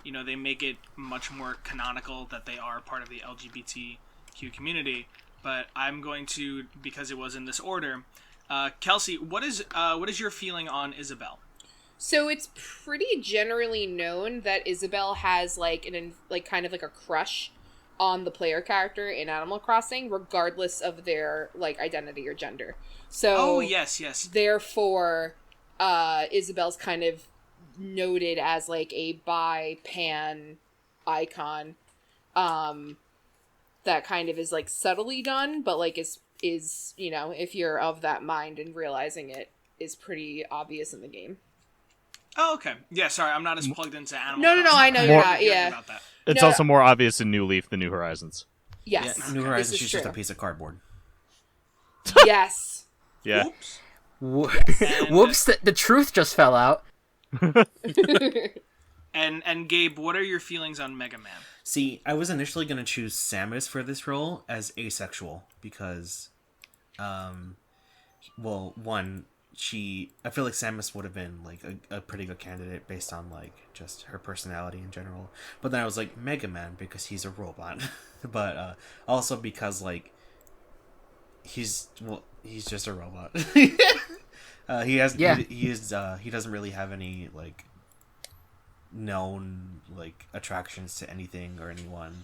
they make it much more canonical that they are part of the LGBTQ community. But I'm going to, because it was in this order, Kelsey, what is your feeling on Isabel? So it's pretty generally known that Isabel has kind of a crush on the player character in Animal Crossing, regardless of their identity or gender. So yes. Therefore, Isabel's kind of noted as a bi pan icon, that kind of is subtly done, but is if you're of that mind and realizing it, is pretty obvious in the game. Oh, okay. Yeah, sorry, I'm not as plugged into Animal No, Crossing. I know you're not. Yeah. About that. It's No. also more obvious in New Leaf than New Horizons. Yes. Yeah, New Horizons, this is she's just a true. piece of cardboard. Yes. Yeah. Oops. Whoops! The truth just fell out. And Gabe, what are your feelings on Mega Man? See, I was initially going to choose Samus for this role as asexual because, one, I feel like Samus would have been a pretty good candidate based on just her personality in general. But then I was like Mega Man because he's a robot, but also because he's just a robot. He doesn't really have any known attractions to anything or anyone.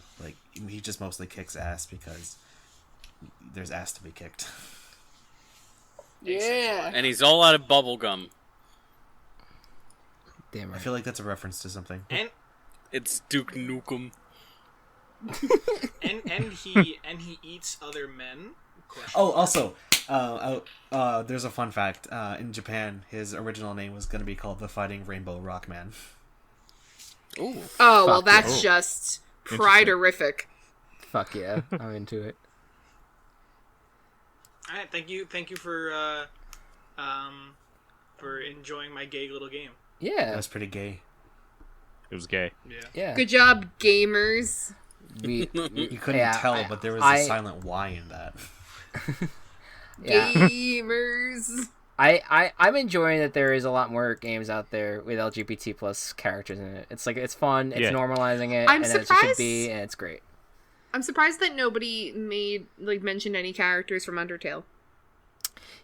He just mostly kicks ass because there's ass to be kicked. Yeah. And he's all out of bubblegum. Damn I right. feel like that's a reference to something. And It's Duke Nukem. and he eats other men. Oh, also, there's a fun fact. In Japan, his original name was going to be called the Fighting Rainbow Rockman. Ooh. Oh, well, Fuck that's yeah. just pride-orific. Fuck yeah, I'm into it. All right, thank you for enjoying my gay little game. That Yeah, was pretty gay. It was gay. Yeah. yeah. Good job, gamers. You You couldn't tell, but there was a silent Y in that. Yeah. Gamers. I'm enjoying that there is a lot more games out there with LGBT plus characters in it. It's like it's fun. It's normalizing it, I'm and surprised, as it should be, and it's great. I'm surprised that nobody mentioned any characters from Undertale.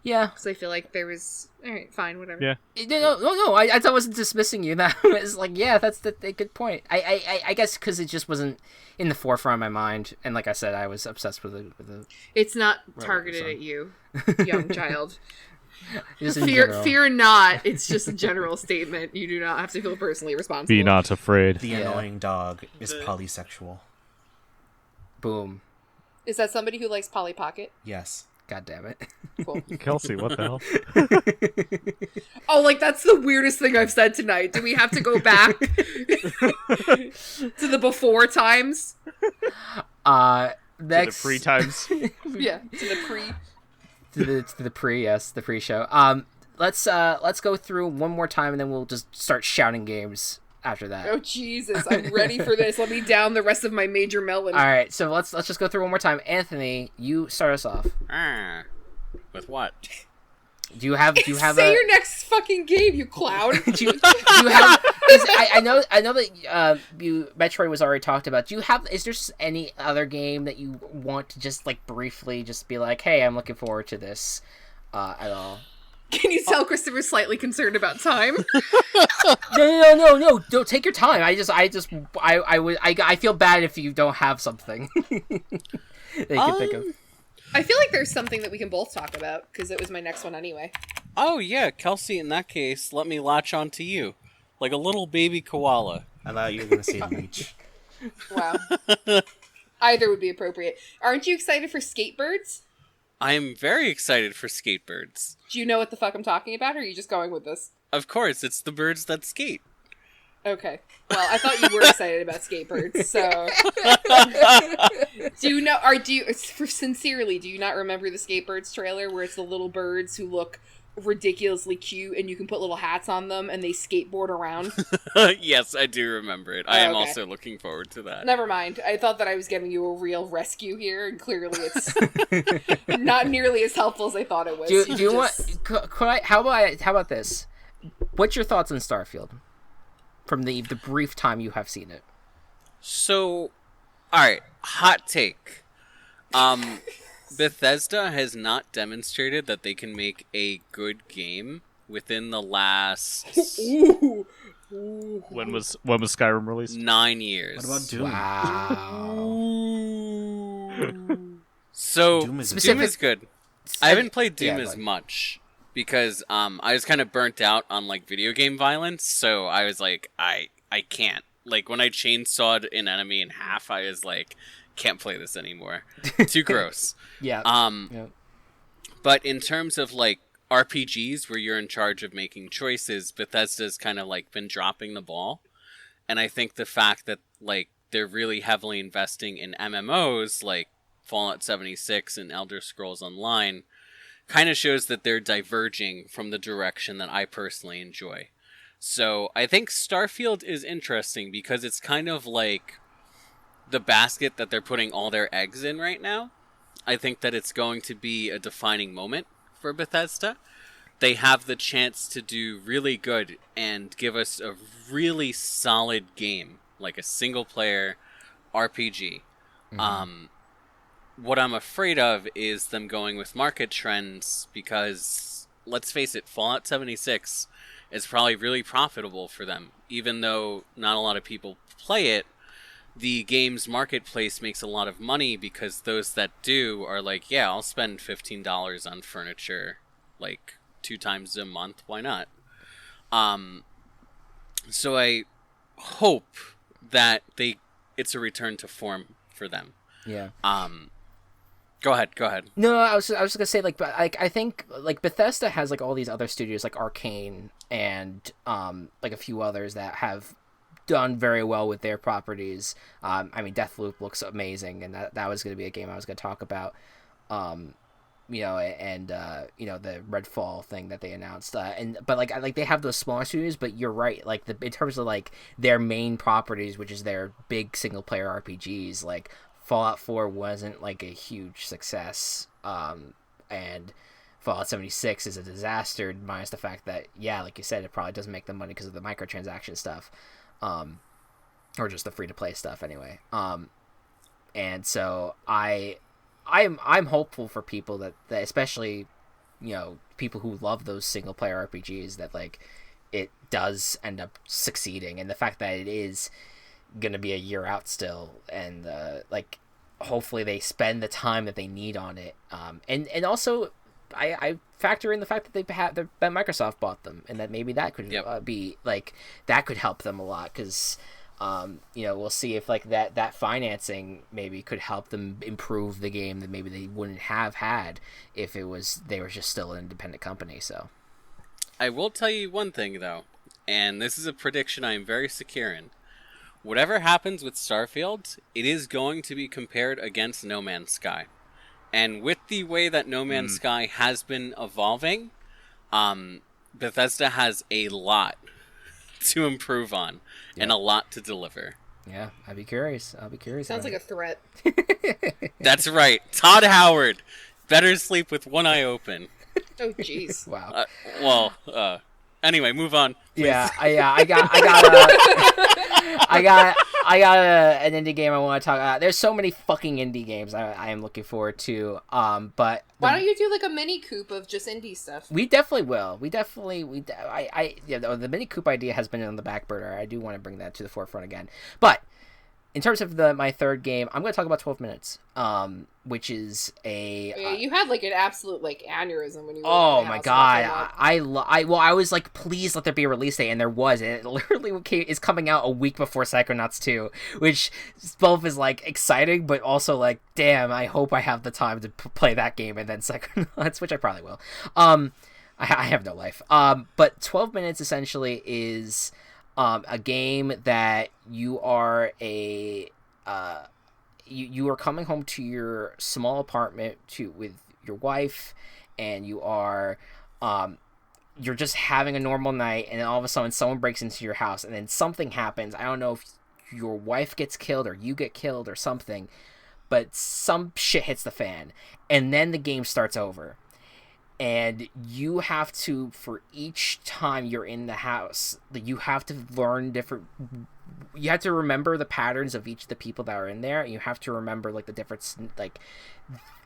Yeah, because I feel like there was all right, fine, whatever. Yeah. No. I wasn't dismissing you. That was like, yeah, that's a good point. I guess because it just wasn't in the forefront of my mind, and like I said, I was obsessed with the. It's not targeted at you, young child. Fear not. It's just a general statement. You do not have to feel personally responsible. Be not afraid. The annoying dog is polysexual. Boom. Is that somebody who likes Polly Pocket? Yes. God damn it. Cool. Kelsey, what the hell? Oh, like that's the weirdest thing I've said tonight. Do we have to go back to the before times? Next To the pre times. Yeah, to the pre. to the pre, yes, the pre-show. Let's go through one more time, and then we'll just start shouting games after that. Oh Jesus, I'm ready for this. Let me down the rest of my major melon. All right, so let's just go through one more time. Anthony, you start us off. With what? Do you have Say your next fucking game, you clown. do you have? I know that Metroid was already talked about. Do you have? Is there any other game that you want to just like briefly just be like, hey, I'm looking forward to this at all? Can you tell Christopher's slightly concerned about time? No. Don't take your time. I feel bad if you don't have something that you can think of. I feel like there's something that we can both talk about because it was my next one anyway. Oh yeah, Kelsey. In that case, let me latch on to you, like a little baby koala. I thought you were gonna say leech. Wow. Either would be appropriate. Aren't you excited for Skatebirds? I am very excited for Skatebirds. Do you know what the fuck I'm talking about, or are you just going with this? Of course, it's the birds that skate. Okay. Well, I thought you were excited about Skatebirds, so... do you not remember the Skatebirds trailer where it's the little birds who look ridiculously cute and you can put little hats on them and they skateboard around? Yes, I do remember it. I am also looking forward to that. Never mind. I thought that I was giving you a real rescue here, and clearly it's not nearly as helpful as I thought it was. Do you want... How about this? What's your thoughts on Starfield? From the brief time you have seen it. So, alright, hot take. Bethesda has not demonstrated that they can make a good game within the last... When was Skyrim released? 9 years. What about Doom? Wow. So, Doom is good. I haven't played Doom as much. Because I was kind of burnt out on like video game violence, so I was like, I can't. Like when I chainsawed an enemy in half, I was like, can't play this anymore. Too gross. Yeah. But in terms of like RPGs where you're in charge of making choices, Bethesda's kind of like been dropping the ball. And I think the fact that like they're really heavily investing in MMOs like Fallout 76 and Elder Scrolls Online kind of shows that they're diverging from the direction that I personally enjoy. So I think Starfield is interesting because it's kind of like the basket that they're putting all their eggs in right now. I think that it's going to be a defining moment for Bethesda. They have the chance to do really good and give us a really solid game, like a single player RPG. Mm-hmm. What I'm afraid of is them going with market trends because, let's face it, Fallout 76 is probably really profitable for them. Even though not a lot of people play it, the game's marketplace makes a lot of money because those that do are like, yeah, I'll spend $15 on furniture like 2 times a month. Why not? So I hope that it's a return to form for them. Yeah. Go ahead. No, I was just gonna say like I think like Bethesda has like all these other studios like Arcane and like a few others that have done very well with their properties. I mean, Deathloop looks amazing, and that was gonna be a game I was gonna talk about. and the Redfall thing that they announced, but like they have those smaller studios, but you're right, like in terms of like their main properties, which is their big single player RPGs, like Fallout 4 wasn't like a huge success, and Fallout 76 is a disaster, minus the fact that, yeah, like you said, it probably doesn't make the money because of the microtransaction stuff, or just the free to play stuff anyway. And so I'm hopeful for people that especially, people who love those single player RPGs, that like it does end up succeeding, and the fact that it is gonna be a year out still, and like hopefully they spend the time that they need on it, and also I factor in the fact that that Microsoft bought them, and that maybe that could be like that could help them a lot, because we'll see if like that financing maybe could help them improve the game that maybe they wouldn't have had if they were just still an independent company. So I will tell you one thing though, and this is a prediction I am very secure in. Whatever happens with Starfield, it is going to be compared against No Man's Sky. And with the way that No Man's Sky has been evolving, Bethesda has a lot to improve on, and a lot to deliver. Yeah, I'd be curious. Sounds like a threat. That's right. Todd Howard. Better sleep with one eye open. Oh, jeez. Wow. Anyway, move on. Please. Yeah, I got an indie game I want to talk about. There's so many fucking indie games I am looking forward to. But why don't you do like a mini coop of just indie stuff? We definitely will. The mini coop idea has been on the back burner. I do want to bring that to the forefront again. But in terms of my third game, I'm going to talk about 12 Minutes, which is a... you had like an absolute like aneurysm when you were oh my god. I was like, please let there be a release date, and there was. And it literally is coming out a week before Psychonauts 2, which both is like exciting, but also like, damn, I hope I have the time to play that game and then Psychonauts, which I probably will. I have no life. But 12 Minutes essentially is... a game that you are you are coming home to your small apartment with your wife, and you are you're just having a normal night, and then all of a sudden someone breaks into your house, and then something happens. I don't know if your wife gets killed or you get killed or something, but some shit hits the fan, and then the game starts over. And you have to, for each time you're in the house, you have to learn different... You have to remember the patterns of each of the people that are in there. And you have to remember, like, the different, like,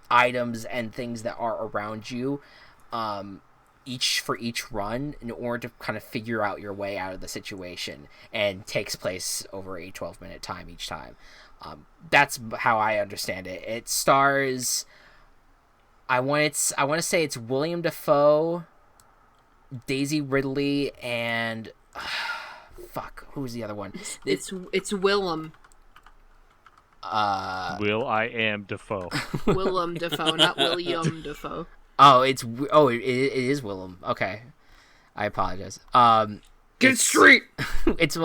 items and things that are around you for each run, in order to kind of figure out your way out of the situation. And takes place over a 12-minute time each time. That's how I understand it. It stars... I want to say it's William Dafoe, Daisy Ridley, and fuck, who's the other one? It's Willem. Will.I.am Dafoe. Willem Dafoe, not William Dafoe. It is Willem. Okay, I apologize. Get straight. It's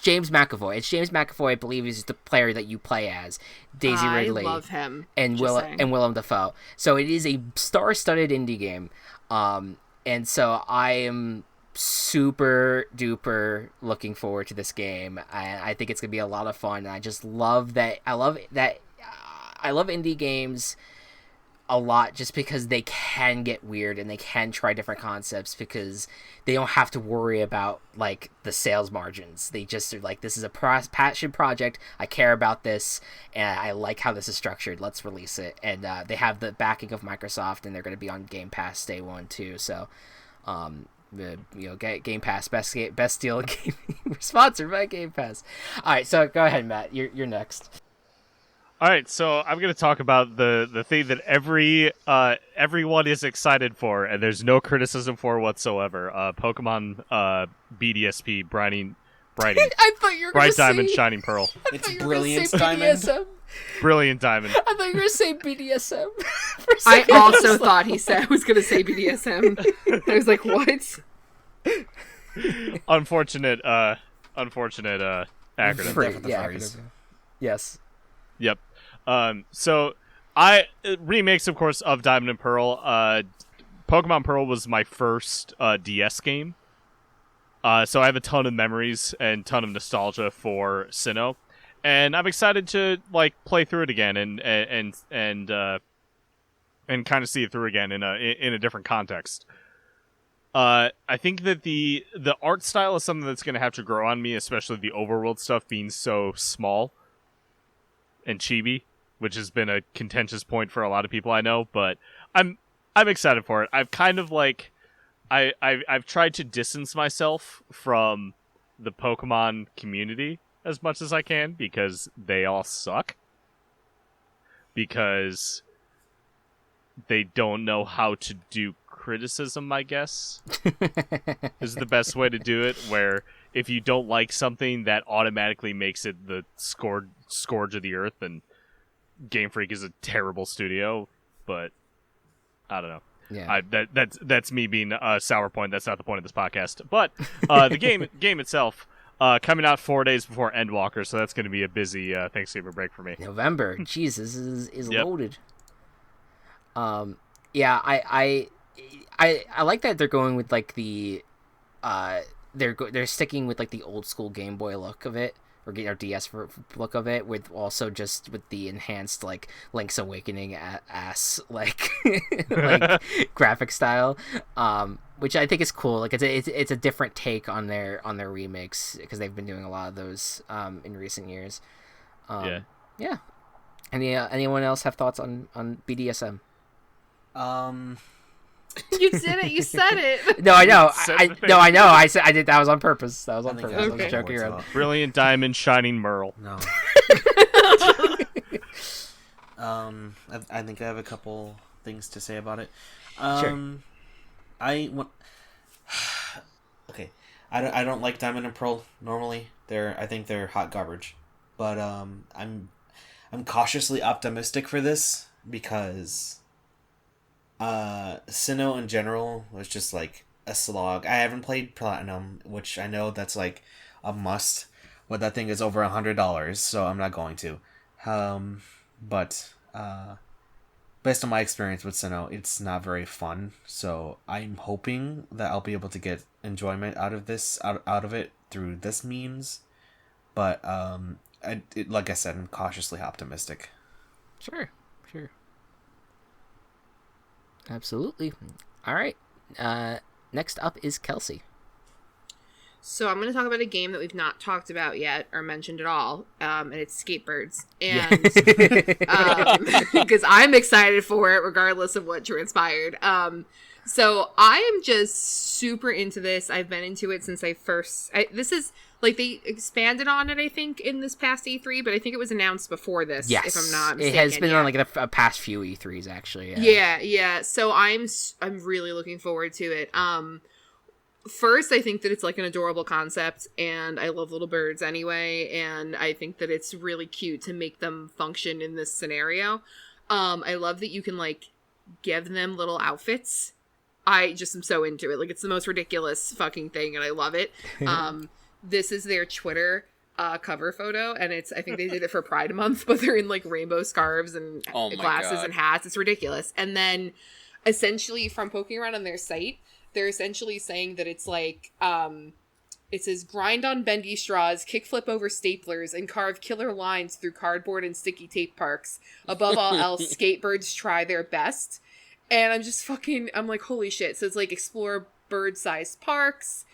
James McAvoy. It's James McAvoy, I believe, is the player that you play as. Daisy Ridley. I love him. And Willem Dafoe. So it is a star-studded indie game. And so I am super duper looking forward to this game. I think it's gonna be a lot of fun. And I just love that. I love indie games a lot, just because they can get weird and they can try different concepts, because they don't have to worry about like the sales margins. They just are like, this is a passion project, I care about this, and I like how this is structured, let's release it. And they have the backing of Microsoft, and they're going to be on Game Pass day one too. So Game Pass, best deal in gaming. We're sponsored by Game Pass. All right, so go ahead, Matt, you're next. All right, so I'm going to talk about the thing that everyone is excited for, and there's no criticism for whatsoever. Pokemon BDSP, Bright Diamond, Shining Pearl. It's Brilliant Diamond. Brilliant Diamond. I thought you were going to say BDSM. I also thought he was going to say BDSM. I was like, what? Unfortunate acronym. Acronym. Yes. Yep. So remakes, of course, of Diamond and Pearl. Pokemon Pearl was my first DS game, so I have a ton of memories and ton of nostalgia for Sinnoh, and I'm excited to like play through it again and kind of see it through again in a different context. I think that the art style is something that's going to have to grow on me, especially the overworld stuff being so small and chibi, which has been a contentious point for a lot of people I know, but I'm excited for it. I've kind of like I've tried to distance myself from the Pokemon community as much as I can because they all suck. Because they don't know how to do criticism, I guess. Is the best way to do it, where if you don't like something, that automatically makes it the scourge of the earth, and Game Freak is a terrible studio, but I don't know. Yeah. That's me being a sour point. That's not the point of this podcast. But the game itself, coming out 4 days before Endwalker, so that's going to be a busy Thanksgiving break for me. November. Jeez, this is Yep. loaded. Yeah, I like that they're going with like the they're sticking with like the old school Game Boy look of it, or DS look of it, with also just with the enhanced like Link's Awakening ass like like graphic style, which I think is cool. Like it's a different take on their remakes, because they've been doing a lot of those in recent years. Yeah. Anyone else have thoughts on BDSM? You did it. You said it. No, I know. I know. I did. That was on purpose. I I think was Okay. joking around. Brilliant Diamond, Shining Merle. No. I think I have a couple things to say about it. Sure. Okay. I don't like Diamond and Pearl normally. I think they're hot garbage. But I'm cautiously optimistic for this because Sinnoh in general was just like a slog. I haven't played Platinum, which I know that's like a must, but that thing is over $100, so I'm not going to. But based on my experience with Sinnoh, it's not very fun. So I'm hoping that I'll be able to get enjoyment out of this, out of it through this means. But like I said, I'm cautiously optimistic. Sure. Absolutely. All right. Next up is Kelsey. So I'm going to talk about a game that we've not talked about yet or mentioned at all, and it's Skatebirds. And because I'm excited for it, regardless of what transpired. So I am just super into this. I've been into it since this is like they expanded on it, I think, in this past E3, but I think it was announced before this. Yes, if I'm not mistaken. It has been on like a past few E3s actually. Yeah. So I'm really looking forward to it. First, I think that it's like an adorable concept, and I love little birds anyway, and I think that it's really cute to make them function in this scenario. I love that you can like give them little outfits. I just am so into it. Like, it's the most ridiculous fucking thing, and I love it. This is their Twitter cover photo, and I think they did it for Pride Month, but they're in like rainbow scarves and glasses and hats. It's ridiculous. And then essentially, from poking around on their site, they're essentially saying that it's like it says grind on bendy straws, kickflip over staplers, and carve killer lines through cardboard and sticky tape parks. Above all else, skatebirds try their best. And I'm like, holy shit. So it's like explore bird-sized parks,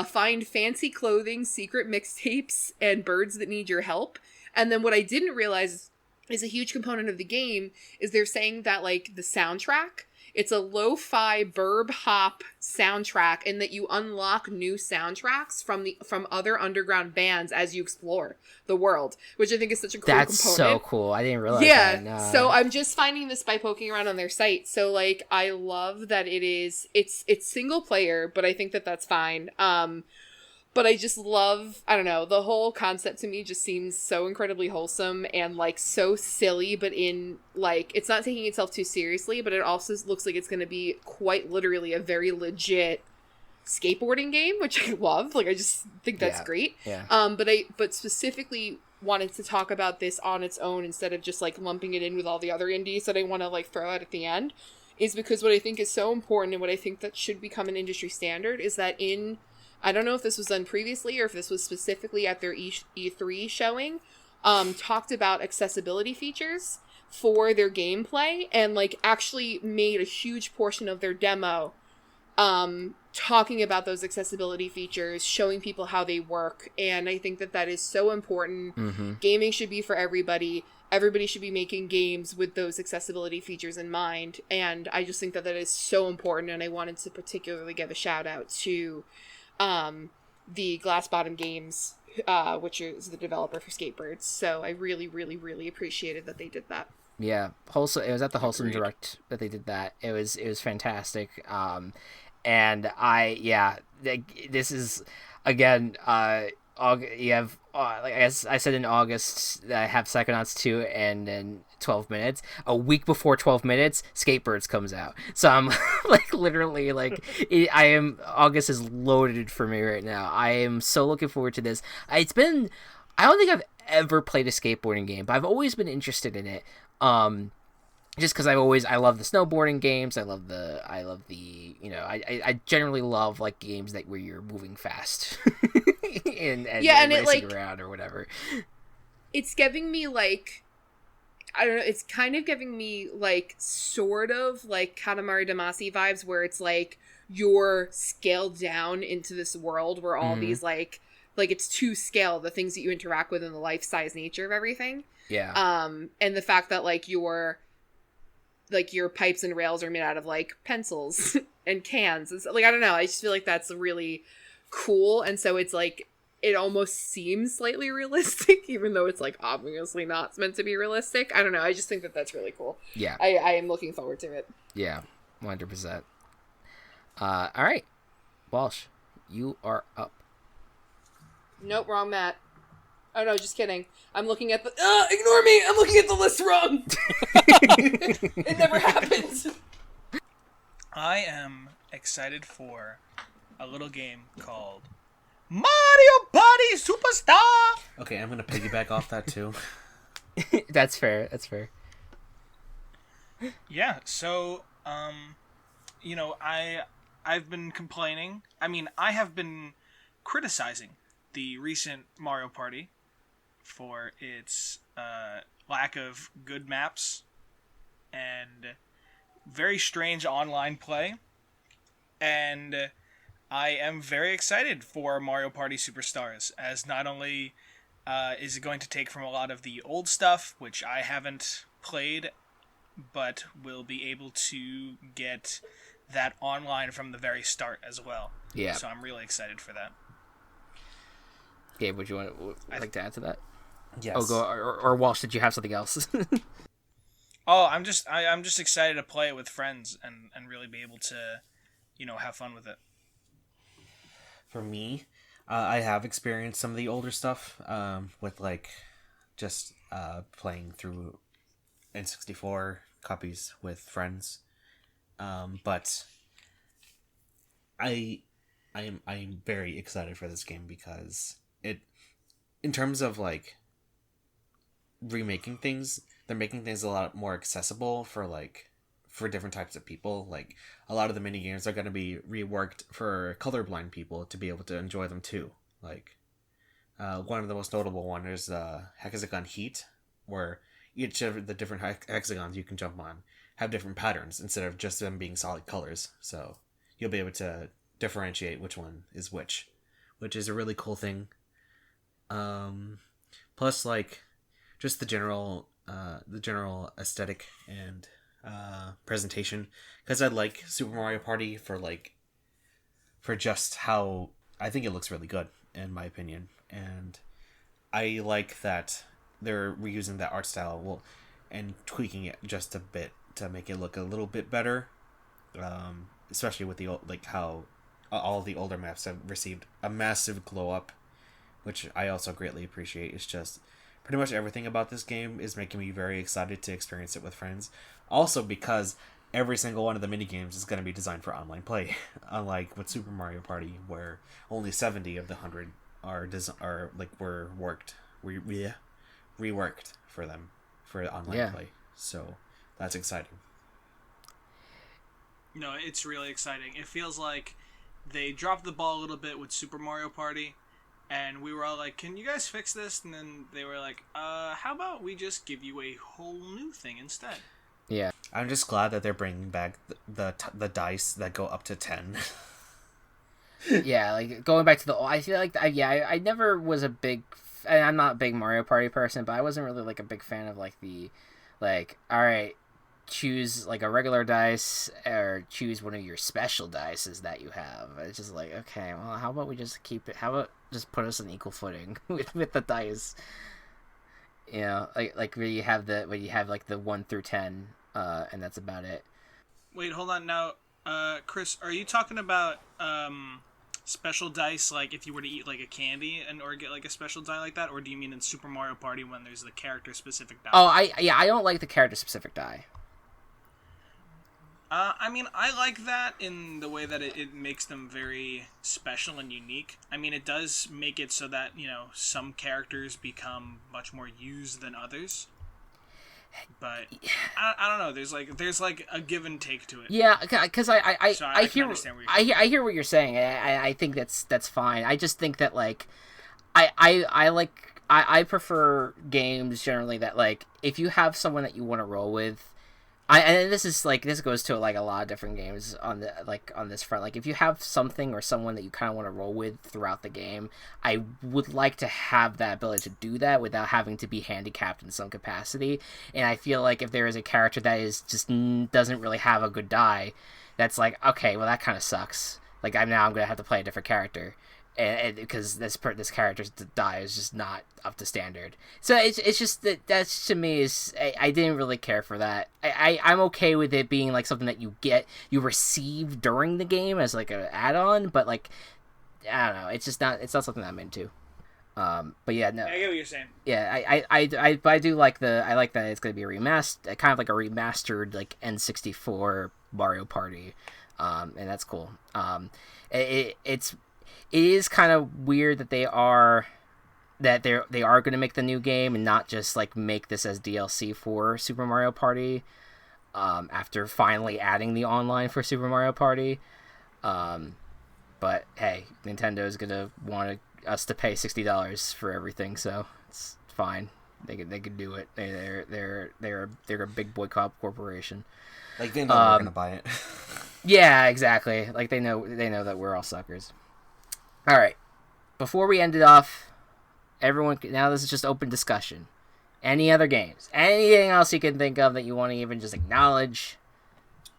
find fancy clothing, secret mixtapes, and birds that need your help. And then what I didn't realize is a huge component of the game is they're saying that like the soundtrack, it's a lo-fi burb hop soundtrack, and that you unlock new soundtracks from other underground bands as you explore the world, which I think is such a cool component. That's so cool. I didn't realize that. Yeah. So I'm just finding this by poking around on their site. So like I love that it's single player, but I think that that's fine. But I just love, I don't know, the whole concept to me just seems so incredibly wholesome and, like, so silly, but in, like, it's not taking itself too seriously, but it also looks like it's going to be quite literally a very legit skateboarding game, which I love. Like, I just think that's great. Yeah. But specifically wanted to talk about this on its own instead of just like lumping it in with all the other indies that I want to like throw out at the end is because what I think is so important and what I think that should become an industry standard is that I don't know if this was done previously or if this was specifically at their E3 showing, talked about accessibility features for their gameplay and like actually made a huge portion of their demo talking about those accessibility features, showing people how they work. And I think that that is so important. Mm-hmm. Gaming should be for everybody. Everybody should be making games with those accessibility features in mind. And I just think that that is so important. And I wanted to particularly give a shout out to the Glass Bottom Games, which is the developer for Skatebirds. So I really, really, really appreciated that they did that. Yeah, Wholesome. It was at the Wholesome Agreed. Direct that they did that. It was fantastic. And this is again. You have like as I said in August, I have Psychonauts 2, and then 12 minutes. A week before 12 minutes, Skatebirds comes out. So I'm like literally like August is loaded for me right now. I am so looking forward to this. I don't think I've ever played a skateboarding game, but I've always been interested in it. Just because I love the snowboarding games. I love the I generally love like games where you're moving fast and racing around or whatever. It's giving me like, I don't know, it's kind of giving me like sort of like Katamari Damacy vibes where it's like you're scaled down into this world where all these like it's to scale, the things that you interact with and the life-size nature of everything. Yeah. And the fact that like your pipes and rails are made out of like pencils and cans. It's like, I don't know. I just feel like that's really cool. And so it's like, it almost seems slightly realistic, even though it's like obviously not meant to be realistic. I don't know. I just think that that's really cool. Yeah. I am looking forward to it. Yeah. 100%. All right. Walsh, you are up. Nope, wrong Matt. Oh no, just kidding. I'm looking at the... ignore me! I'm looking at the list wrong! It never happens! I am excited for a little game called Mario Party Superstar! Okay, I'm gonna piggyback off that too. That's fair. Yeah, so, I've been complaining. I mean, I have been criticizing the recent Mario Party for its lack of good maps and very strange online play. And I am very excited for Mario Party Superstars, as not only is it going to take from a lot of the old stuff, which I haven't played, but will be able to get that online from the very start as well. Yeah. So I'm really excited for that. Gabe, would you like to add to that? Yes. Oh, go or Walsh, did you have something else? Oh, I'm just excited to play it with friends and really be able to, have fun with it. For me, I have experienced some of the older stuff with like just playing through N64 copies with friends, but I'm very excited for this game because it, in terms of like remaking things, they're making things a lot more accessible for different types of people. Like a lot of the mini games are going to be reworked for colorblind people to be able to enjoy them too. Like one of the most notable one is Hexagon Heat, where each of the different hexagons you can jump on have different patterns instead of just them being solid colors. So you'll be able to differentiate which one is which is a really cool thing. Plus, like, just the general aesthetic and presentation, because I like Super Mario Party for just how I think it looks really good in my opinion, and I like that they're reusing that art style and tweaking it just a bit to make it look a little bit better, especially with how all the older maps have received a massive glow up, which I also greatly appreciate. It's just pretty much everything about this game is making me very excited to experience it with friends. Also because every single one of the mini games is going to be designed for online play, unlike with Super Mario Party, where only 70 of the 100 were reworked for them for online play. So that's exciting. No, it's really exciting. It feels like they dropped the ball a little bit with Super Mario Party, and we were all like, can you guys fix this? And then they were like, how about we just give you a whole new thing instead? Yeah. I'm just glad that they're bringing back the dice that go up to 10. Yeah, like going back to the, I feel like I never was a big, and I'm not a big Mario Party person, but I wasn't really like a big fan of like the, like, all right, choose like a regular dice or choose one of your special dices that you have. It's just like, okay, well, how about we just keep it? How about just put us on equal footing with the dice? You know, like when you have like the 1 through 10, and that's about it. Wait, hold on now, Chris. Are you talking about special dice, like if you were to eat like a candy and or get like a special die like that, or do you mean in Super Mario Party when there's the character specific die? Oh, I don't like the character specific die. I mean, I like that in the way that it makes them very special and unique. I mean, it does make it so that, you know, some characters become much more used than others. But I don't know. There's like a give and take to it. Yeah, because I hear what you're saying. I think that's fine. I just think that like I prefer games generally that like if you have someone that you want to roll with. And this goes to like a lot of different games on this front. Like if you have something or someone that you kind of want to roll with throughout the game, I would like to have that ability to do that without having to be handicapped in some capacity. And I feel like if there is a character that is just doesn't really have a good die, that's like, okay, well that kind of sucks. Like I'm gonna have to play a different character. And because this character's die is just not up to standard, so it's just that's to me is I didn't really care for that. I'm okay with it being like something that you receive during the game as like an add-on, but like I don't know, it's not something I'm into. But yeah, no, I get what you're saying. Yeah, I do like I like that it's gonna be a remastered, kind of like a remastered like N64 Mario Party, and that's cool. It is kind of weird that they are going to make the new game and not just like make this as DLC for Super Mario Party, after finally adding the online for Super Mario Party. But hey, Nintendo is gonna want us to pay $60 for everything, so it's fine. They could do it. They're a big boycott corporation. Like they know we're gonna buy it. Yeah, exactly. Like they know that we're all suckers. All right. Before we end it off, everyone, now this is just open discussion. Any other games? Anything else you can think of that you want to even just acknowledge?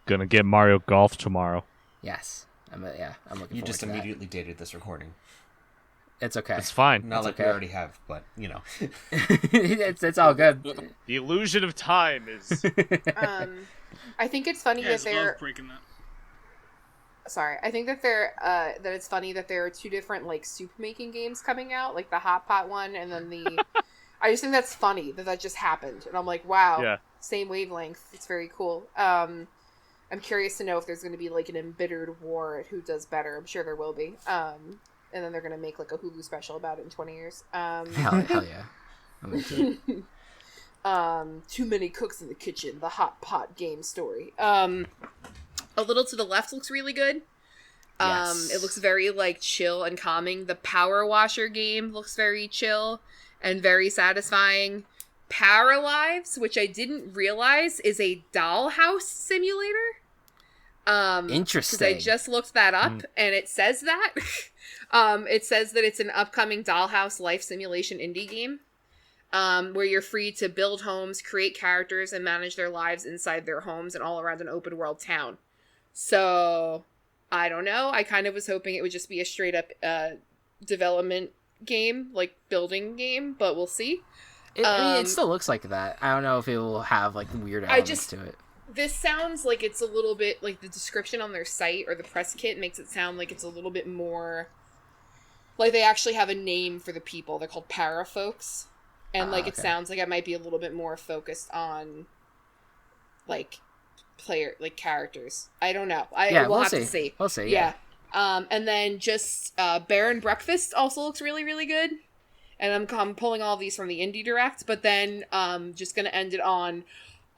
Gonna get Mario Golf tomorrow. Yes. I'm looking forward You just to that. immediately dated this recording. It's okay. It's fine. Not It's like okay. we already have, but you know. it's all good. The illusion of time is. I think it's funny that they're breaking that. sorry. I think that that it's funny that there are two different like soup making games coming out, like the hot pot one and then the. I just think that's funny that just happened, and I'm like, wow, Yeah. Same wavelength. It's very cool. I'm curious to know if there's going to be like an embittered war at who does better. I'm sure there will be. And then they're going to make like a Hulu special about it in 20 years. Hell yeah. I'm into it. Too many cooks in the kitchen. The hot pot game story. A little to the left looks really good. Yes. It looks very like chill and calming. The Power Washer game looks very chill and very satisfying. Paralives, which I didn't realize is a dollhouse simulator. Interesting. Because I just looked that up and it says that. It says that it's an upcoming dollhouse life simulation indie game. Where you're free to build homes, create characters, and manage their lives inside their homes and all around an open world town. So, I don't know. I kind of was hoping it would just be a straight up development game, like building game, but we'll see. I mean, it still looks like that. I don't know if it will have like weird elements to it. This sounds like it's a little bit like the description on their site or the press kit makes it sound like it's a little bit more like they actually have a name for the people. They're called para folks. And like it sounds like it might be a little bit more focused on like characters. I don't know. We'll have to see. We'll see. Yeah. And then just Baron Breakfast also looks really, really good. and I'm pulling all these from the Indie Direct, but then just gonna end it on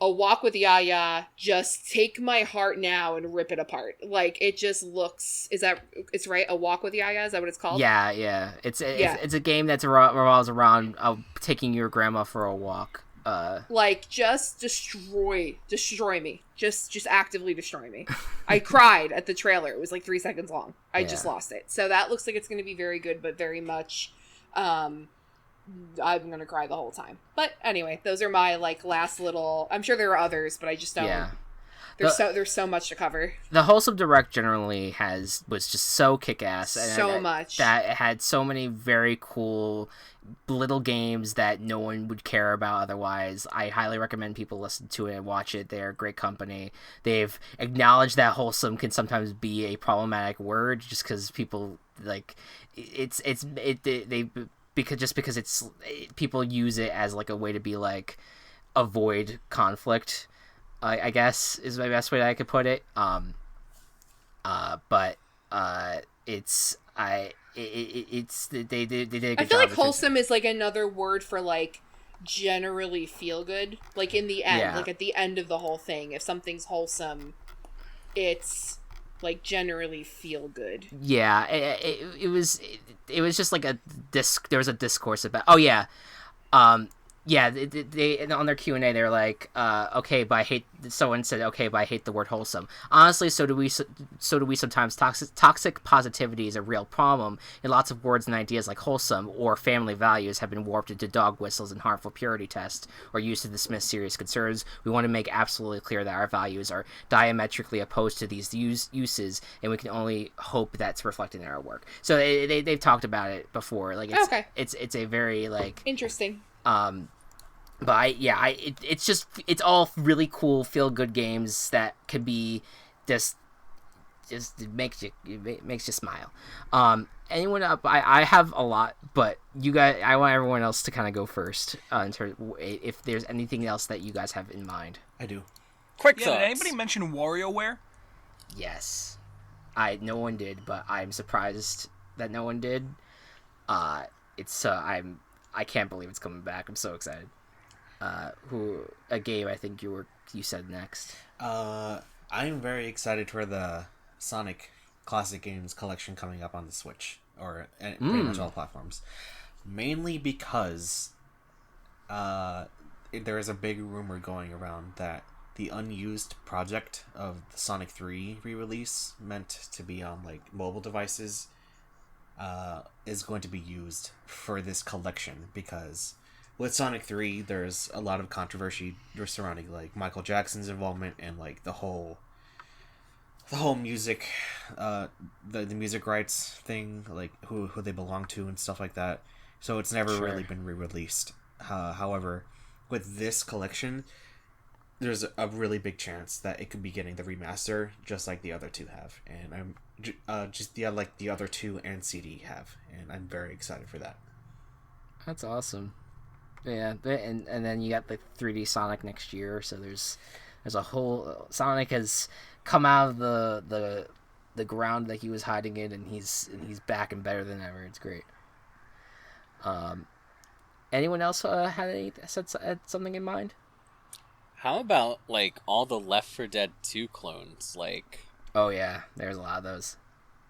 a walk with Yaya, just take my heart now and rip it apart. Like, it just looks... It's right? A walk with Yaya? Is that what it's called? Yeah. It's a game that revolves around taking your grandma for a walk. Like, just destroy me. Just actively destroy me. I cried at the trailer. It was like 3 seconds long. I just lost it. So that looks like it's going to be very good, but very much... I'm gonna cry the whole time. But anyway, those are my like last little... I'm sure there are others, but I just don't... Yeah. There's so much to cover. The Wholesome Direct generally was just so kick-ass. And much. That it had so many very cool little games that no one would care about otherwise. I highly recommend people listen to it and watch it. They're great company. They've acknowledged that wholesome can sometimes be a problematic word just because people like... Because it's people use it as like a way to be like avoid conflict, I guess is my best way that I could put it. But it's they did a good I feel job like wholesome is like another word for like generally feel good. Like in the end, like at the end of the whole thing, if something's wholesome, it's like generally feel good. Yeah, it was just like there was a discourse about they on their Q&A they were like okay, but I hate... Someone said, okay, but I hate the word wholesome. Honestly, so do we sometimes. Toxic positivity is a real problem, and lots of words and ideas like wholesome or family values have been warped into dog whistles and harmful purity tests or used to dismiss serious concerns. We want to make absolutely clear that our values are diametrically opposed to these uses, and we can only hope that's reflected in our work. So they've talked about it before. Like, it's a very like interesting. But it's all really cool, feel good games that could be just it makes you smile. Anyone up? I have a lot, but you guys, I want everyone else to kind of go first. In terms, if there's anything else that you guys have in mind. I do. Quick thoughts. Did anybody mention WarioWare? Yes, no one did, but I'm surprised that no one did. I can't believe it's coming back. I'm so excited. Gabe, I think you said next. I'm very excited for the Sonic Classic Games collection coming up on the Switch, or pretty much all platforms. Mainly because there is a big rumor going around that the unused project of the Sonic 3 re-release, meant to be on like mobile devices, is going to be used for this collection, because with Sonic 3, there's a lot of controversy surrounding like Michael Jackson's involvement and like the whole music, the music rights thing, like who they belong to and stuff like that. So it's never really been re-released. However, with this collection, there's a really big chance that it could be getting the remaster, just like the other two have, and I'm like the other two and CD have, and I'm very excited for that. That's awesome. Yeah, and then you got the 3D Sonic next year, so there's a whole... Sonic has come out of the ground that he was hiding in, and he's back and better than ever. It's great. Anyone else had something in mind? How about like all the Left 4 Dead 2 clones? Like, oh yeah, there's a lot of those.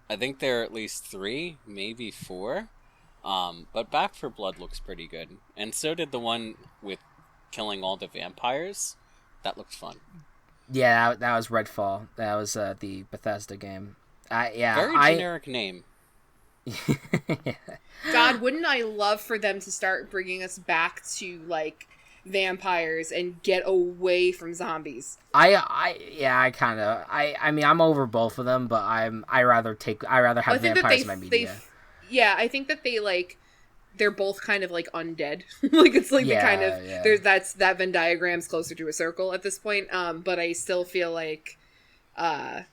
I think there are at least 3, maybe 4. But Back 4 Blood looks pretty good. And so did the one with killing all the vampires. That looked fun. Yeah, that was Redfall. That was the Bethesda game. Very generic name. God, wouldn't I love for them to start bringing us back to, like, vampires and get away from zombies. I mean, I'm over both of them, but I rather have vampires in my media. Yeah, I think that they're both kind of like undead. Like, it's like there's that Venn diagram's closer to a circle at this point. But I still feel like I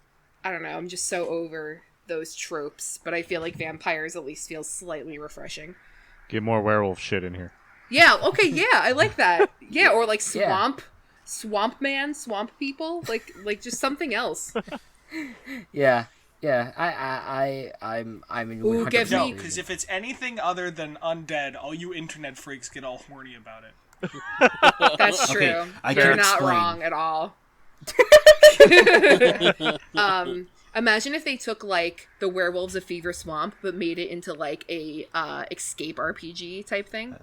don't know, I'm just so over those tropes, but I feel like vampires at least feel slightly refreshing. Get more werewolf shit in here. Yeah, okay, yeah, I like that. Yeah, or like swamp man, swamp people, like just something else. Yeah. Yeah, I'm in Ooh, 100% give No, me- because if it's anything other than undead, all you internet freaks get all horny about it. That's true. Okay, I You're can not explain. wrong at all. Imagine if they took like the Werewolves of Fever Swamp but made it into like a escape RPG type thing.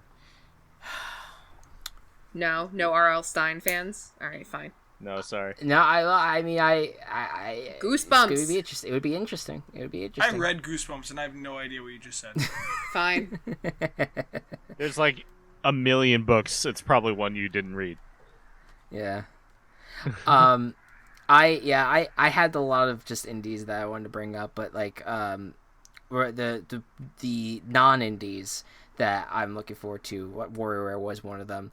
No R.L. Stein fans. All right, fine. No, sorry. No, I mean, Goosebumps. It would be interesting. It would be interesting. It would be I interesting. read Goosebumps and I have no idea what you just said. Fine. There's like a million books. It's probably one you didn't read. Yeah. I had a lot of just indies that I wanted to bring up, but like the non-indies that I'm looking forward to. What WarioWare was one of them.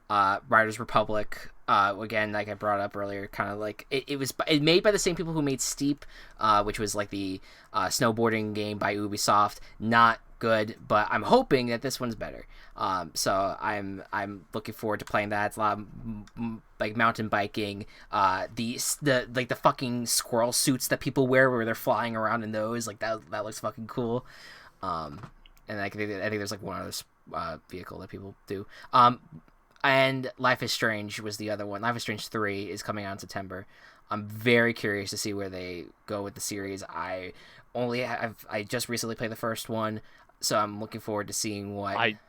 Riders Republic. Again, like I brought up earlier, kind of like it was made by the same people who made Steep, which was like the snowboarding game by Ubisoft. Not good, but I'm hoping that this one's better. So I'm looking forward to playing that. It's a lot of like mountain biking. The fucking squirrel suits that people wear where they're flying around in those, like that looks fucking cool. And I think there's like one other vehicle that people do. And Life is Strange was the other one. Life is Strange 3 is coming out in September. I'm very curious to see where they go with the series. I just recently played the first one, so I'm looking forward to seeing what I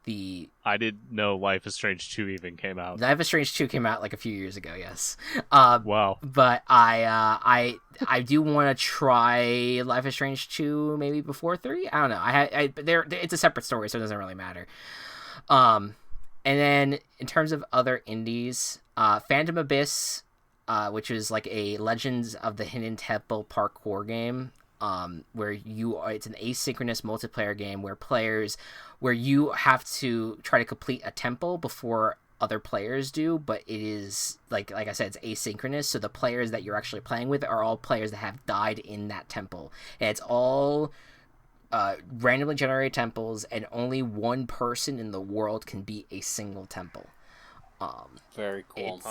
didn't know Life is Strange 2 even came out. Life is Strange 2 came out like a few years ago, yes. Wow. But I do want to try Life is Strange 2 maybe before 3. I don't know. It's a separate story, so it doesn't really matter. And then in terms of other indies, Fandom Abyss, which is like a Legends of the Hidden Temple parkour game, where it's an asynchronous multiplayer game where you have to try to complete a temple before other players do, but it is like I said, it's asynchronous, so the players that you're actually playing with are all players that have died in that temple, and it's all randomly generated temples, and only one person in the world can be a single temple. Very cool.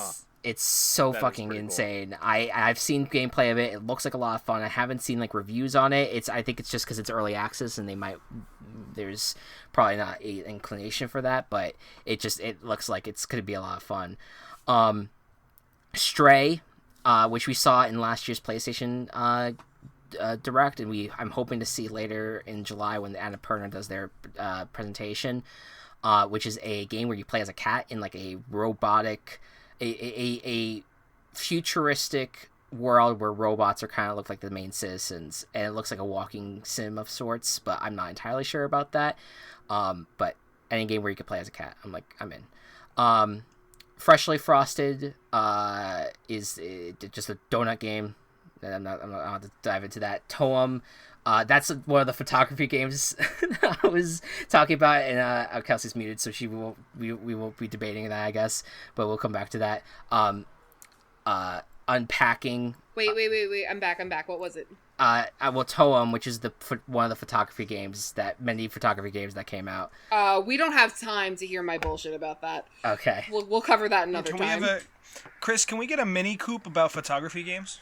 It's so That is fucking pretty insane. Cool. I've seen gameplay of it. It looks like a lot of fun. I haven't seen like reviews on it. I think it's just because it's early access and there's probably not an inclination for that, but it looks like it's gonna be a lot of fun. Stray, which we saw in last year's PlayStation Direct, and I'm hoping to see later in July when the Annapurna does their presentation, which is a game where you play as a cat in like a robotic, a futuristic world where robots are kind of look like the main citizens, and it looks like a walking sim of sorts, but I'm not entirely sure about that. But any game where you can play as a cat, I'm in. Freshly Frosted is just a donut game. I'm not going to dive into that. Toem, that's one of the photography games I was talking about, and Kelsey's muted, so we won't be debating that, I guess, but we'll come back to that. Unpacking. Wait. I'm back. What was it? Toem, which is one of the photography games that came out. We don't have time to hear my bullshit about that. Okay. We'll cover that another time. Chris, can we get a mini coop about photography games?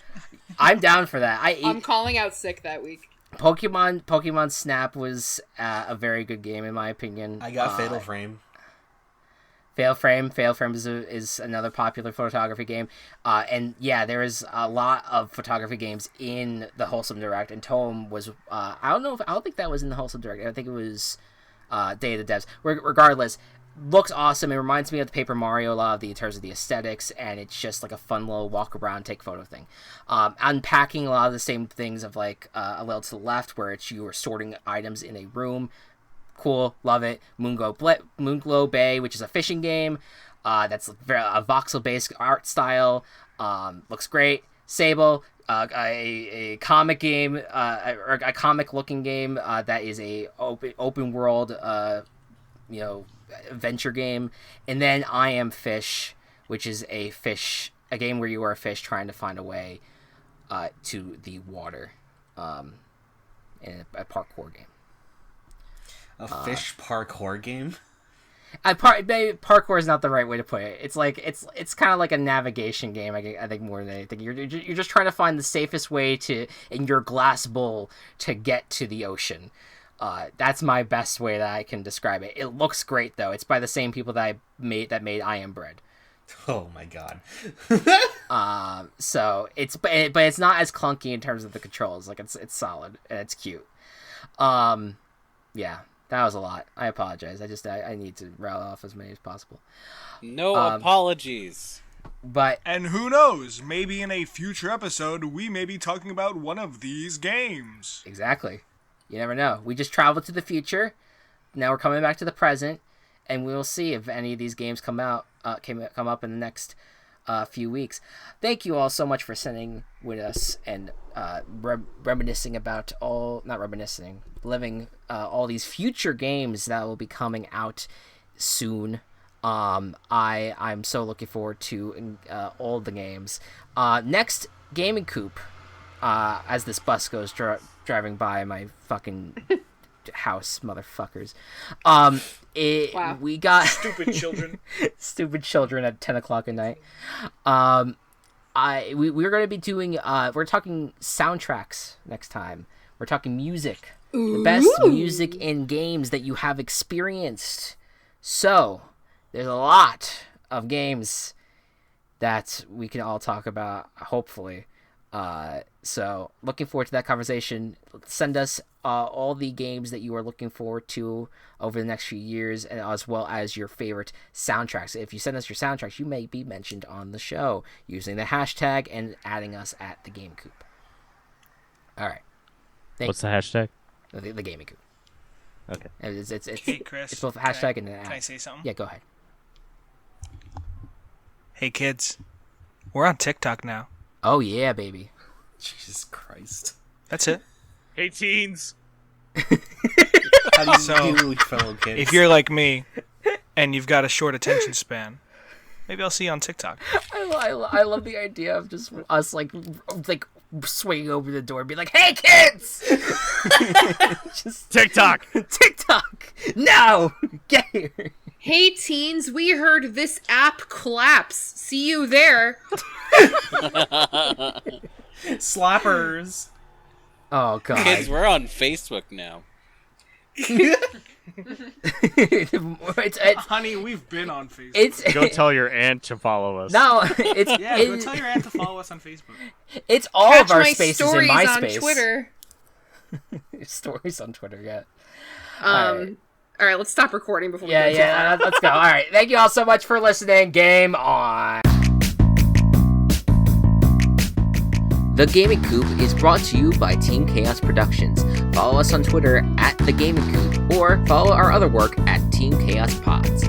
I'm down for that. I'm calling out sick that week. Pokemon Snap was a very good game in my opinion. I got Fatal Frame. Fatal Frame is another popular photography game, and yeah, there is a lot of photography games in the Wholesome Direct, and Toem was I don't think that was in the Wholesome Direct. I think it was Day of the Devs. Regardless, looks awesome. It reminds me of the Paper Mario a lot in terms of the aesthetics, and it's just like a fun little walk around, take photo thing. Unpacking a lot of the same things of like a little to the left, where you are sorting items in a room. Cool, love it. Moonglow Bay, which is a fishing game. That's a voxel-based art style. Looks great. Sable, a comic game, or a comic-looking game that is a open world, adventure game. And then I Am Fish, which is a game where you are a fish trying to find a way to the water, in a parkour game. A fish parkour game? Maybe parkour is not the right way to put it. It's like it's kind of like a navigation game. I think more than anything, you're just trying to find the safest way to in your glass bowl to get to the ocean. That's my best way that I can describe it. It looks great though. It's by the same people that made I Am Bread. Oh my god. So it's but it's not as clunky in terms of the controls. Like it's solid and it's cute. Yeah. That was a lot. I apologize. I need to rattle off as many as possible. No apologies. But And who knows? Maybe in a future episode, we may be talking about one of these games. exactly. You never know. We just traveled to the future. Now we're coming back to the present, and we will see if any of these games come up in the next few weeks. Thank you all so much for sitting with us and reminiscing about living all these future games that will be coming out soon. I'm so looking forward to all the games. Next, Gaming Coop, as this bus goes driving by my fucking house, motherfuckers. Wow. We got Stupid children. stupid children at 10 o'clock at night. We're going to be doing we're talking soundtracks next time. We're talking music. The best music in games that you have experienced. So there's a lot of games that we can all talk about, hopefully. So looking forward to that conversation. Send us all the games that you are looking forward to over the next few years, and as well as your favorite soundtracks. If you send us your soundtracks, you may be mentioned on the show using the hashtag and adding us at the Game Coop. All right. What's the hashtag? The Gaming Coop. Okay. It's Hey, Chris. it's both a hashtag and an ad. Can I say something? Yeah, go ahead. Hey, kids. We're on TikTok now. Oh yeah, baby. Jesus Christ. That's it. Hey, teens. How do you So, do, fellow kids? If you're like me and you've got a short attention span, maybe I'll see you on TikTok. I love the idea of just us like swinging over the door and be like, "Hey kids!" Just TikTok. TikTok now, get here. Hey teens, we heard this app claps. See you there. Slappers. Oh god. Kids, we're on Facebook now. it's Honey, we've been on Facebook. it's Go tell your aunt to follow us. no, it's Yeah, go tell your aunt to follow us on Facebook. it's all Catch of our my spaces in stories MySpace. on Twitter. Stories on Twitter, yeah. All right, let's stop recording before we Yeah, go too yeah, let's go. All right, thank you all so much for listening. Game on. The Gaming Coop is brought to you by Team Chaos Productions. Follow us on Twitter at The Gaming Coop, or follow our other work at Team Chaos Pods.